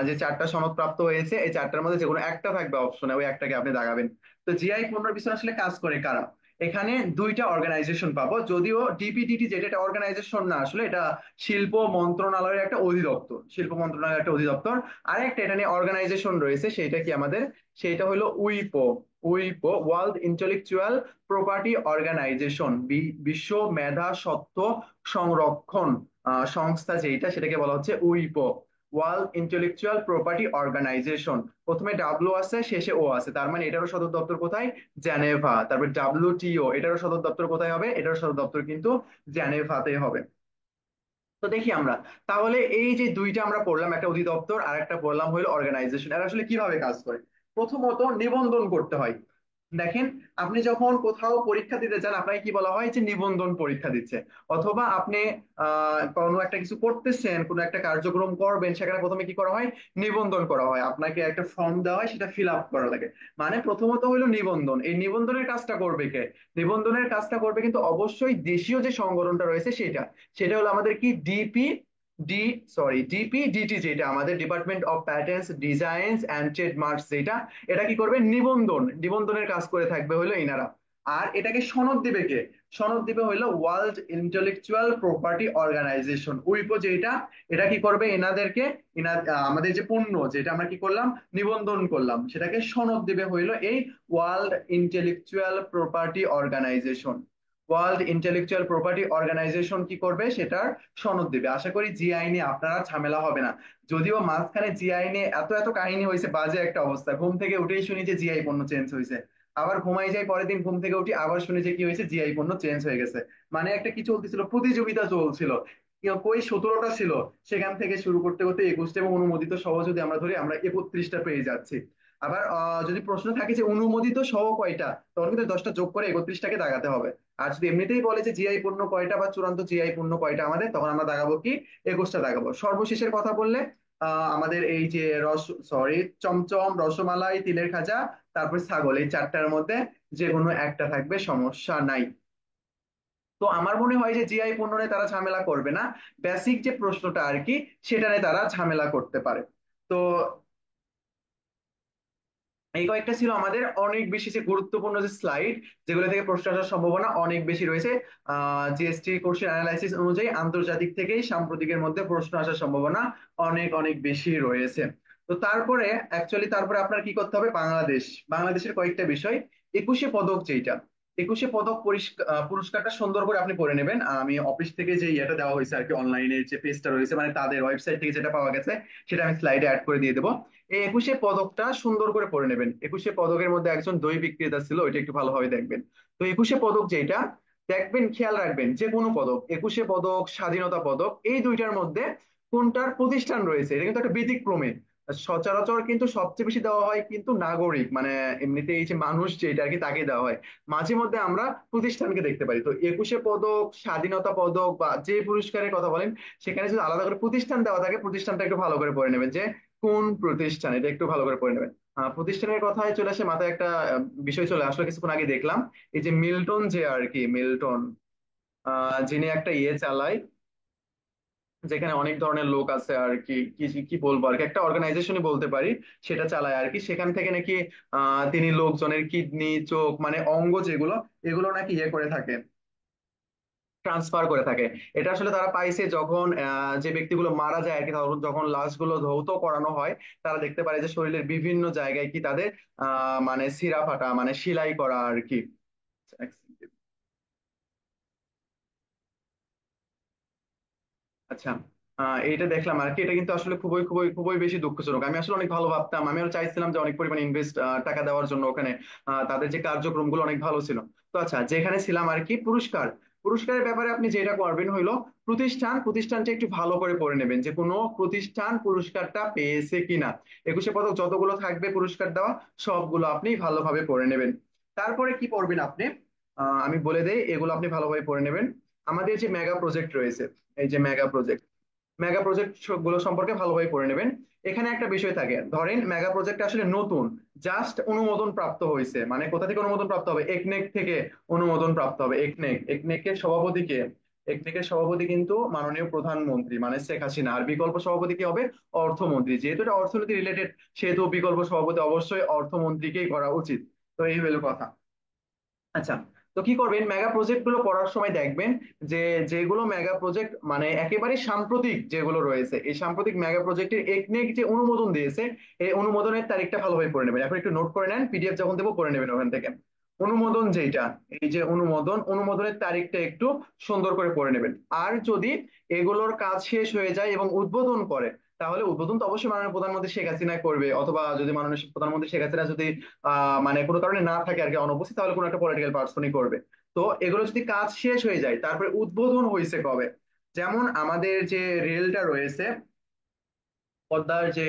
যে চারটা সনদ প্রাপ্ত হয়েছে, এই চারটার মধ্যে যে কোনো একটা থাকবে অপশনে, ওই একটাকে আপনি দাগাবেন। তো জিআই পণ্যের পিছনে আসলে কাজ করে কারা? এখানে দুইটা অর্গানাইজেশন পাবো, যদিও ডিপিডিটি যেটা, এটা অর্গানাইজেশন না, আসলে এটা শিল্প মন্ত্রণালয়ের একটা অধিদপ্তর, শিল্প মন্ত্রণালয়ের একটা অধিদপ্তর। আর একটা এটা নিয়ে অর্গানাইজেশন রয়েছে, সেটা কি আমাদের? সেটা হলো উইপো। উইপো ওয়ার্ল্ড ইন্টেলেকচুয়াল প্রপার্টি অর্গানাইজেশন, বিশ্ব মেধা সত্ত্ব সংরক্ষণ সংস্থা যেটা, সেটাকে বলা হচ্ছে উইপো, ওয়ার্ল্ড ইন্টেলেকচুয়াল প্রপার্টি অর্গানাইজেশন। প্রথমে ডাব্লিউ আছে, শেষে ও আছে, তার মানে এটারও সদর দপ্তর কোথায়? জেনেভা। তারপর ডাব্লিউটিও, এটারও সদর দপ্তর কোথায় হবে? এটারও সদর দপ্তর কিন্তু জেনেভাতে হবে। তো দেখি আমরা, তাহলে এই যে দুইটা আমরা পড়লাম, একটা অধিদপ্তর আর একটা পড়লাম হলো অর্গানাইজেশন, এরা আসলে কিভাবে কাজ করে? প্রথমত নিবন্ধন করতে হয়। দেখেন, আপনি যখন কোথাও পরীক্ষা দিতে যান, আপনাকে কি বলা হয়? যে নিবন্ধন পরীক্ষা দিচ্ছে। অথবা আপনি কোনো একটা কিছু করতেছেন, কোনো একটা কার্যক্রম করবেন, সেখানে প্রথমে কি করা হয়? নিবন্ধন করা হয়, আপনাকে একটা ফর্ম দেওয়া হয়, সেটা ফিল আপ করা লাগে। মানে প্রথমত হলো নিবন্ধন। এই নিবন্ধনের কাজটা করবে কে? নিবন্ধনের কাজটা করবে কিন্তু অবশ্যই দেশীয় যে সংগঠনটা রয়েছে সেটা। সেটা হলো আমাদের কি ডিপি ডি সরি ডিপিডিটি, যেটা আমাদের department of patents designs and trademarks যেটা, এটা কি করবে? নিবন্ধনের কাজ করে থাকবে হলো ইনারা। আর এটাকে সনদ দিবে কে? সনদ দিবে হলো ওয়ার্ল্ড ইন্টেলেকচুয়াল প্রপার্টি অর্গানাইজেশন, উইপো যেটা। এটা কি করবে? এনাদেরকে আমাদের যে পণ্য যেটা আমরা কি করলাম, নিবন্ধন করলাম, সেটাকে সনদ দিবে হইলো এই World Intellectual Property Organization. World Intellectual Property Organization কি করবে? সেটার সনদ দিবে। আশা করি জিআই নিয়ে আপনারা ঝামেলা হবে না। যদিও মাঝখানে জিআই নিয়ে এত এত কাহিনী হয়েছে, বাজে একটা অবস্থা, ঘুম থেকে উঠেই শুনি যে জিআই পণ্য চেঞ্জ হয়েছে, আবার ঘুমাই যাই, পরের দিন ঘুম থেকে উঠি আবার শুনি যে কি হয়েছে, জিআই পণ্য চেঞ্জ হয়ে গেছে। মানে একটা কি চলতেছিল, প্রতিযোগিতা চলছিল। কই 17টা ছিল, সেখান থেকে শুরু করতে করতে 21টা, এবং অনুমোদিত সহ যদি আমরা ধরি, আমরা 31টা পেয়ে যাচ্ছি। আবার যদি প্রশ্ন থাকে যে অনুমোদিত সহ কয়টা, তখন কিন্তু 10টা যোগ করে 31টাকে দাগাতে হবে। আর যদি এমনিতেই বলে যে জিআই পণ্য কয়টা বা চূড়ান্ত জিআই পণ্য কয়টা আমাদের, তখন আমরা দাগাবো কি? 21টা দাগাবো। সর্বশেষের কথা বললে আমাদের এই যে চমচম, রসমালাই, তিলের খাজা, তারপর ছাগল, এই চারটার মধ্যে যে কোনো একটা থাকবে, সমস্যা নাই। তো আমার মনে হয় যে জিআই পণ্য নিয়ে তারা ঝামেলা করবে না। বেসিক যে প্রশ্নটা আর কি, সেটা নিয়ে তারা ঝামেলা করতে পারে। তো এই কয়েকটা ছিল আমাদের অনেক বেশি যে গুরুত্বপূর্ণ যে স্লাইড, যেগুলো থেকে প্রশ্ন আসার সম্ভাবনা অনেক বেশি রয়েছে। জিএসটি কোশ্চেন অ্যানালাইসিস অনুযায়ী আন্তর্জাতিক থেকেই সাম্প্রতিকের মধ্যে প্রশ্ন আসার সম্ভাবনা অনেক অনেক বেশি রয়েছে। তো তারপরে অ্যাকচুয়ালি তারপরে আপনার কি করতে হবে? বাংলাদেশের কয়েকটা বিষয়। 21শে পদক যেটা, 21শে পদক পুরস্কারটা সুন্দর করে আপনি পড়ে নেবেন। আমি অফিস থেকে যে ইয়েটা দেওয়া হয়েছে আর কি, অনলাইনে যে পেজটা রয়েছে, মানে তাদের ওয়েবসাইট থেকে যেটা পাওয়া গেছে, সেটা আমি স্লাইডে অ্যাড করে দিয়ে দেবো। এই 21শে পদকটা সুন্দর করে পড়ে নেবেন। 21শে পদকের মধ্যে একজন দই বিক্রেতা ছিল, ওইটা একটু ভালোভাবে দেখবেন। তো 21শে পদক যেটা, দেখবেন খেয়াল রাখবেন যে কোনো পদক, 21শে পদক, স্বাধীনতা পদক, এই দুইটার মধ্যে কোনটার প্রতিষ্ঠান রয়েছে, এটা কিন্তু একটা ব্যতিক্রমী। সচরাচর কিন্তু সবচেয়ে বেশি দেওয়া হয় কিন্তু নাগরিক, মানে এমনিতে এই যে মানুষ যেটা আর কি তাকে দেওয়া হয়। মাঝে মধ্যে আমরা প্রতিষ্ঠানকে দেখতে পারি। তো 21শে পদক, স্বাধীনতা পদক বা যে পুরস্কারের কথা বলেন, সেখানে যদি আলাদা করে প্রতিষ্ঠান দেওয়া থাকে, প্রতিষ্ঠানটা একটু ভালো করে পড়ে নেবেন যে কোন প্রতিষ্ঠান, এটা একটু ভালো করে পড়ে নেবেন। প্রতিষ্ঠানের কথায় চলে আসে মাথায় একটা বিষয় চলে আসলে কিছুক্ষণ আগে দেখলাম, এই যে মিল্টন, যে আর কি মিল্টন, যিনি একটা ইয়ে চালায়, যেখানে অনেক ধরনের লোক আছে আর কি, কি কি বলবো আর কি, একটা অর্গানাইজেশনই বলতে পারি, সেটা চালায় আর কি। সেখান থেকে নাকি তিনি লোকজনের কিডনি, চোখ, মানে অঙ্গ যেগুলো, এগুলো নাকি ইয়ে করে থাকে, ট্রান্সফার করে থাকে। এটা আসলে তারা পাইছে যখন যে ব্যক্তিগুলো মারা যায় আর কি, তখন যখন লাশগুলো ধৌত করানো হয়, তারা দেখতে পারে যে শরীরের বিভিন্ন জায়গায় কি তাদের মানে ছিঁড়া ফাটা, মানে সেলাই করা আর কি। আচ্ছা, এইটা দেখলাম আর কি। এটা কিন্তু আসলে খুবই খুবই খুবই বেশি দুঃখজনক। আমি আসলে অনেক ভালো ভাবতাম, আমি আরো চাইছিলাম যে অনেক পরিমাণ ইনভেস্ট টাকা দেওয়ার জন্য ওখানে। তাদের যে কার্যক্রমগুলো অনেক ভালো ছিল। তো আচ্ছা, যেখানে ছিলাম আর কি, পুরস্কার, পুরস্কারের ব্যাপারে আপনি যেটা করবেন হইলো, প্রতিষ্ঠানটা একটু ভালো করে পড়ে নেবেন যে কোনো প্রতিষ্ঠান পুরস্কারটা পেয়েছে কিনা। 21শে পদক যতগুলো থাকবে পুরস্কার দেওয়া, সবগুলো আপনি ভালোভাবে পড়ে নেবেন। তারপরে কি পড়বেন আপনি, আমি বলে দেই, এগুলো আপনি ভালোভাবে পড়ে নেবেন। আমাদের যে মেগা প্রজেক্ট রয়েছে, এই যে মেগা প্রজেক্ট গুলো সম্পর্কে ভালোভাবে পড়ে নেবেন। এখানে একটা বিষয় থাকে, ধরেন মেগা প্রজেক্ট আসলে নতুন, জাস্ট অনুমোদন প্রাপ্ত হয়েছে, মানে কোথা থেকে অনুমোদন প্রাপ্ত হবে, একনেক থেকে অনুমোদন প্রাপ্ত হবে। একনেকের সভাপতি কিন্তু মাননীয় প্রধানমন্ত্রী, মানে শেখ হাসিনা। আর বিকল্প সভাপতি কি হবে, অর্থমন্ত্রী। যেহেতু এটা অর্থনীতি রিলেটেড, সেহেতু বিকল্প সভাপতি অবশ্যই অর্থমন্ত্রীকেই করা উচিত। তো এই হলো কথা। আচ্ছা, তো কি করবেন, মেগা প্রজেক্ট গুলো পড়ার সময় দেখবেন যে যেগুলো মেগা প্রজেক্ট মানে একেবারে সাম্প্রতিক যেগুলো রয়েছে, এই সাম্প্রতিক মেগা প্রজেক্টের একনেক যে অনুমোদন দিয়েছে, এই অনুমোদনের তারিখটা ভালোভাবে পড়ে নেবেন। এখন একটু নোট করে নেন, পিডিএফ যখন দেবো পড়ে নেবেন ওখান থেকে। অনুমোদন যেটা, এই যে অনুমোদনের তারিখটা একটু সুন্দর করে পড়ে নেবেন। আর যদি এগুলোর কাজ শেষ হয়ে যায় এবং উদ্বোধন করে, তাহলে উদ্বোধন তো অবশ্যই মাননীয় প্রধানমন্ত্রী শেখ হাসিনা করবে, অথবা যদি মাননীয় প্রধানমন্ত্রী শেখ হাসিনা যদি মানে কোনো কারণে না থাকে আর কি, অনুপস্থিত, তাহলে কোনো একটা পলিটিক্যাল পার্সনই করবে। তো এগুলো যদি কাজ শেষ হয়ে যায়, তারপরে উদ্বোধন হয়েছে কবে, যেমন আমাদের যে রেলটা রয়েছে, পদ্মার যে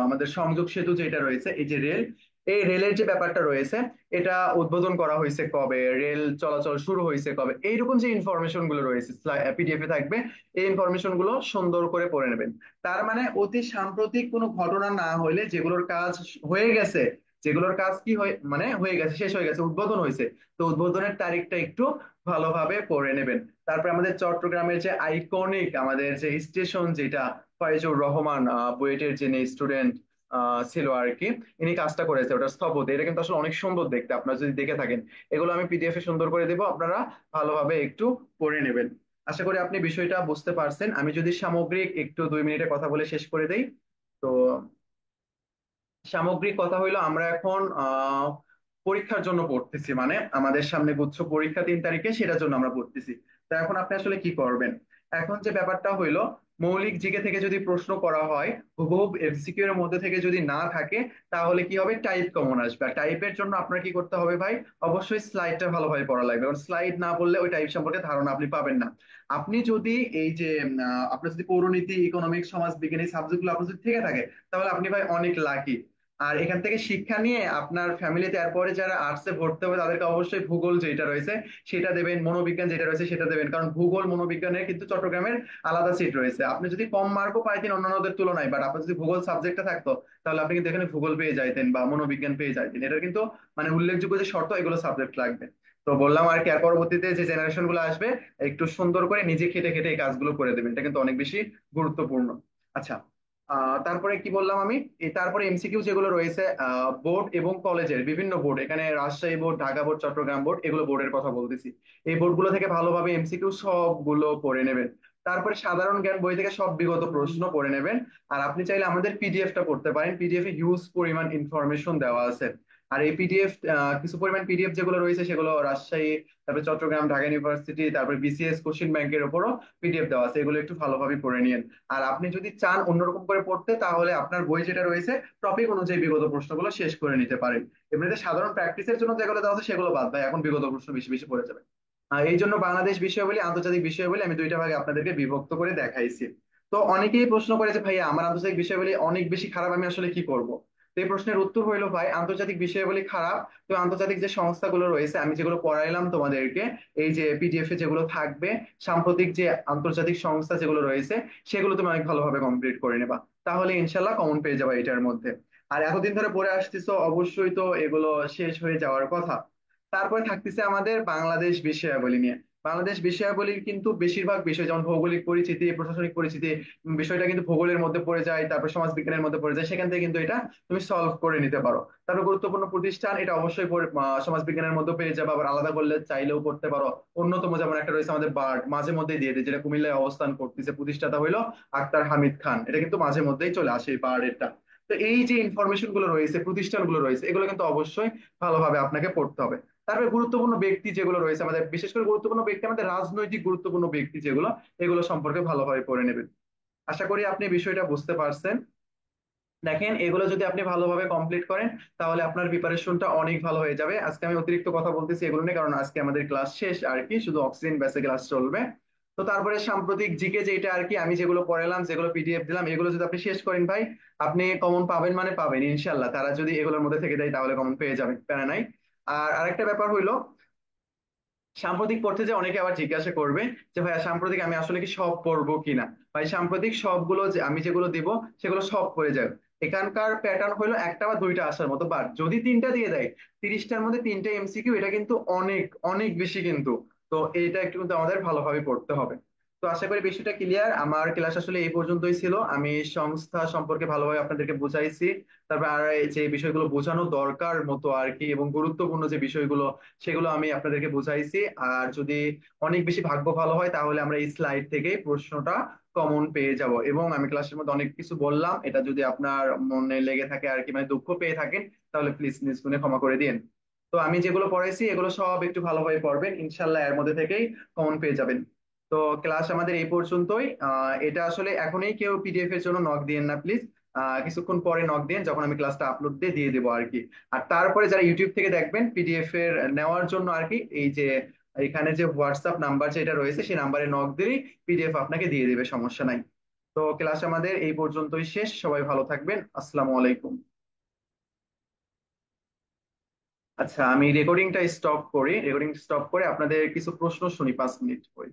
আমাদের সংযোগ সেতু যেটা রয়েছে, এই যে রেল, এই রেলের যে ব্যাপারটা রয়েছে, এটা উদ্বোধন করা হয়েছে কবে, রেল চলাচল শুরু হয়েছে কবে, এইরকম যে ইনফরমেশন গুলো রয়েছে পিডিএফ এ থাকবে, এই ইনফরমেশন গুলো সুন্দর করে পড়ে নেবেন। তার মানে অতি সাম্প্রতিক কোনো ঘটনা না হলে, যেগুলোর কাজ হয়ে গেছে, যেগুলোর কাজ কি হয়ে মানে হয়ে গেছে, শেষ হয়ে গেছে, উদ্বোধন হয়েছে, তো উদ্বোধনের তারিখটা একটু ভালোভাবে পড়ে নেবেন। তারপরে আমাদের চট্টগ্রামের যে আইকনিক আমাদের যে স্টেশন, যেটা ফয়েজুর রহমান বুয়েটের যিনি স্টুডেন্ট ছিল আর কি, ইনি কাজটা করেছে, ওটা স্থপতি। এটা কিন্তু আসলে অনেক সুন্দর দেখতে, আপনারা যদি দেখে থাকেন। এগুলো আমি পিডিএফ এ সুন্দর করে দেবো, আপনারা ভালোভাবে একটু পড়ে নেবেন। আশা করি আপনি বিষয়টা বুঝতে পারছেন। আমি যদি সামগ্রিক একটু 2 মিনিটে কথা বলে শেষ করে দেই, তো সামগ্রিক কথা হইলো, আমরা এখন পরীক্ষার জন্য পড়তেছি, মানে আমাদের সামনে গুচ্ছ পরীক্ষা 3 তারিখে, সেটার জন্য আমরা পড়তেছি। তো এখন আপনি আসলে কি করবেন, এখন যে ব্যাপারটা হইলো, মৌলিক জিকে থেকে যদি প্রশ্ন করা হয়, হুবহু এমসিকিউ এর মধ্যে থেকে যদি না থাকে, তাহলে কি হবে, টাইপ কমন আসবে। আর টাইপের জন্য আপনার কি করতে হবে ভাই, অবশ্যই স্লাইডটা ভালোভাবে পড়া লাগবে, কারণ স্লাইড না পড়লে ওই টাইপ সম্পর্কে ধারণা আপনি পাবেন না। আপনি যদি এই যে আপনার যদি পৌরনীতি, ইকোনমিক্স, সমাজ বিজ্ঞান এই সাবজেক্টগুলো আপনার যদি থেকে থাকে, তাহলে আপনি ভাই অনেক লাকি। আর এখান থেকে শিক্ষা নিয়ে আপনার ফ্যামিলিতে এরপরে যারা আর্টসে ভর্তি হবে, তাদেরকে অবশ্যই ভূগোল যেটা রয়েছে সেটা দেবেন, মনোবিজ্ঞান যেটা রয়েছে সেটা দেবেন, কারণ ভূগোল মনোবিজ্ঞানের কিন্তু চট্টগ্রামের আলাদা সিট রয়েছে। আপনি যদি কম মার্কও পাইতেন অন্যান্যদের তুলনায়, বাট আপনার যদি ভূগোল সাবজেক্টটা থাকতো, তাহলে আপনি কিন্তু এখানে ভূগোল পেয়ে যাইতেন বা মনোবিজ্ঞান পেয়ে যাইতেন। এটা কিন্তু মানে উল্লেখযোগ্য যে শর্ত, এগুলো সাবজেক্ট লাগবে। তো বললাম আর কি, আর পরবর্তীতে যে জেনারেশন গুলো আসবে, একটু সুন্দর করে নিজে খেটে খেটে এই কাজগুলো করে দেবেন, এটা কিন্তু অনেক বেশি গুরুত্বপূর্ণ। আচ্ছা, তারপরে কি বললাম আমি, তারপরে এমসিকিউ যেগুলো রয়েছে, বোর্ড এবং কলেজের বিভিন্ন বোর্ড, এখানে Rajshahi board, Dhaka board, Chattogram board, এগুলো বোর্ডের কথা বলতেছি। এই বোর্ডগুলো থেকে ভালোভাবে এমসিকিউ সবগুলো পড়ে নেবেন। তারপরে সাধারণ জ্ঞান বই থেকে সব বিগত প্রশ্ন পড়ে নেবেন। আর আপনি চাইলে আমাদের পিডিএফটা পড়তে পারেন, পিডিএফ এ হিউজ পরিমাণ ইনফরমেশন দেওয়া আছে। আর এই পিডিএফ, কিছু পরিমাণ পিডিএফ যেগুলো রয়েছে, সেগুলো রাজশাহী, তারপরে চট্টগ্রাম, ঢাকা ইউনিভার্সিটি, তারপরে বিসিএস কোশ্চিন ব্যাংকের উপরও পিডিএফ দেওয়া আছে, এগুলো একটু ভালোভাবে পড়ে নিন। আর আপনি যদি চান অন্যরকম করে পড়তে, তাহলে আপনার বই যেটা রয়েছে, টপিক অনুযায়ী বিগত প্রশ্নগুলো শেষ করে নিতে পারেন। এমনিতে সাধারণ প্র্যাকটিসের জন্য যেগুলো দেওয়া আছে সেগুলো বাদ দেয়, এখন বিগত প্রশ্ন বেশি বেশি পড়ে যাবে। এই জন্য বাংলাদেশ বিষয় বলি, আন্তর্জাতিক বিষয় বলি, আমি দুইটা ভাগে আপনাদেরকে বিভক্ত করে দেখাইছি। তো অনেকেই প্রশ্ন করে যে ভাইয়া আমার আন্তর্জাতিক বিষয়াবলী অনেক বেশি খারাপ, আমি আসলে কি করব? তো এই প্রশ্নের উত্তর হইলো ভাই, আন্তর্জাতিক বিষয়াবলী খারাপ, তো আন্তর্জাতিক যে সংস্থাগুলো রয়েছে আমি যেগুলো পড়াইলাম তোমাদেরকে, এই যে পিডিএফ এ যেগুলো থাকবে, সাম্প্রতিক যে আন্তর্জাতিক সংস্থা যেগুলো রয়েছে সেগুলো তুমি অনেক ভালোভাবে কমপ্লিট করে নেবা, তাহলে ইনশাল্লাহ কমন পেয়ে যাবে এটার মধ্যে। আর এতদিন ধরে পড়ে আসতেছো, অবশ্যই তো এগুলো শেষ হয়ে যাওয়ার কথা। তারপরে থাকতেছে আমাদের বাংলাদেশ বিষয়াবলী নিয়ে। বাংলাদেশ বিষয়াবলীর কিন্তু বেশিরভাগ বিষয়, যেমন ভৌগোলিক পরিচিতি, প্রশাসনিক পরিচিতি, বিষয়টা কিন্তু ভূগোলের মধ্যে পড়ে যায়, তারপর সমাজ বিজ্ঞানের মধ্যে পড়ে যায়, সেখান থেকে কিন্তু এটা তুমি সলভ করে নিতে পারো। তারপর গুরুত্বপূর্ণ প্রতিষ্ঠান, এটা অবশ্যই সমাজ বিজ্ঞানের মধ্যে পেয়ে যাবে, আবার আলাদা করলে চাইলেও করতে পারো। অন্যতম যেমন একটা রয়েছে আমাদের বার্ড, মাঝে মধ্যেই দিয়ে দেয়, যেটা কুমিল্লায় অবস্থান করতেছে, প্রতিষ্ঠাতা হইলো আক্তার হামিদ খান, এটা কিন্তু মাঝে মধ্যেই চলে আসে এই বার্ড এটা। তো এই যে ইনফরমেশন গুলো রয়েছে, প্রতিষ্ঠানগুলো রয়েছে, এগুলো কিন্তু অবশ্যই ভালোভাবে আপনাকে পড়তে হবে। তারপরে গুরুত্বপূর্ণ ব্যক্তি যেগুলো রয়েছে আমাদের, বিশেষ করে গুরুত্বপূর্ণ ব্যক্তি আমাদের রাজনৈতিক গুরুত্বপূর্ণ ব্যক্তি যেগুলো, এগুলো সম্পর্কে ভালোভাবে পড়ে নেবেন। আশা করি আপনি বিষয়টা বুঝতে পারছেন। দেখেন, এগুলো যদি আপনি ভালোভাবে কমপ্লিট করেন তাহলে আপনার প্রিপারেশনটা অনেক ভালো হয়ে যাবে। আজকে আমি অতিরিক্ত কথা বলতেছি এগুলো নিয়ে, কারণ আজকে আমাদের ক্লাস শেষ আর কি, শুধু অক্সিজেন ব্যাচে ক্লাস চলবে। তো তারপরে সাম্প্রতিক জিকে যেটা আর কি আমি যেগুলো পড়ালাম, যেগুলো পিডিএফ দিলাম, এগুলো যদি আপনি শেষ করেন ভাই, আপনি কমন পাবেন মানে পাবেন ইনশাল্লাহ। তারা যদি এগুলোর মধ্যে থেকে দেয় তাহলে কমন পেয়ে যাবেন, প্যারা নাই। আর আরেকটা ব্যাপার হইলো, সাম্প্রতিক পড়তে যে অনেকে আবার জিজ্ঞাসা করবে যে ভাইয়া সাম্প্রতিক আমি আসলে কি সব পড়বো কিনা। ভাই সাম্প্রতিক সবগুলো যে আমি যেগুলো দিব সেগুলো সব পড়ে যাবে। এখানকার প্যাটার্ন হলো একটা বা দুইটা আসার মতো, বাট যদি তিনটা দিয়ে দেয়, 30টার মধ্যে তিনটা এমসিকিউ, এটা কিন্তু অনেক অনেক বেশি কিন্তু। তো এইটা একটু কিন্তু আমাদের ভালোভাবে পড়তে হবে। তো আশা করি বিষয়টা ক্লিয়ার। আমার ক্লাস আসলে এই পর্যন্তই ছিল, আমি সংস্থা সম্পর্কে ভালোভাবে আপনাদেরকে বুঝাইছি। তারপর আর এই যে বিষয়গুলো বোঝানো দরকার মতো আর কি, এবং গুরুত্বপূর্ণ যে বিষয়গুলো সেগুলো আমি আপনাদেরকে বুঝাইছি। আর যদি অনেক বেশি ভাগ্য ভালো হয় তাহলে আমরা এই স্লাইড থেকে প্রশ্নটা কমন পেয়ে যাব। এবং আমি ক্লাসের মধ্যে অনেক কিছু বললাম, এটা যদি আপনার মনে লেগে থাকে আর কি, মানে দুঃখ পেয়ে থাকেন, তাহলে প্লিজ নিজ গুণে ক্ষমা করে দিন। তো আমি যেগুলো পড়াইছি এগুলো সব একটু ভালোভাবে পড়বেন, ইনশাল্লাহ এর মধ্যে থেকেই কমন পেয়ে যাবেন। তো ক্লাস আমাদের এই পর্যন্তই। এটা আসলে এখনই কেউ পিডিএফ এর জন্য নক দিয়েন না প্লিজ, কিছুক্ষণ পরে নক দিন, যখন আমি ক্লাসটা আপলোড দিয়ে দেবো আর কি। আর তারপরে যারা ইউটিউব থেকে দেখবেন পিডিএফ এর নেওয়ার জন্য আর কি, এই যে এখানে যে হোয়াটসঅ্যাপ নাম্বার যেটা রয়েছে সেই নাম্বারে নক দিলেই পিডিএফ আপনাকে দিয়ে দেবে, সমস্যা নাই। তো ক্লাস আমাদের এই পর্যন্তই শেষ, সবাই ভালো থাকবেন, আসসালামু আলাইকুম। আচ্ছা, আমি রেকর্ডিংটা স্টপ করি, রেকর্ডিং স্টপ করে আপনাদের কিছু প্রশ্ন শুনি 5 মিনিট পরে।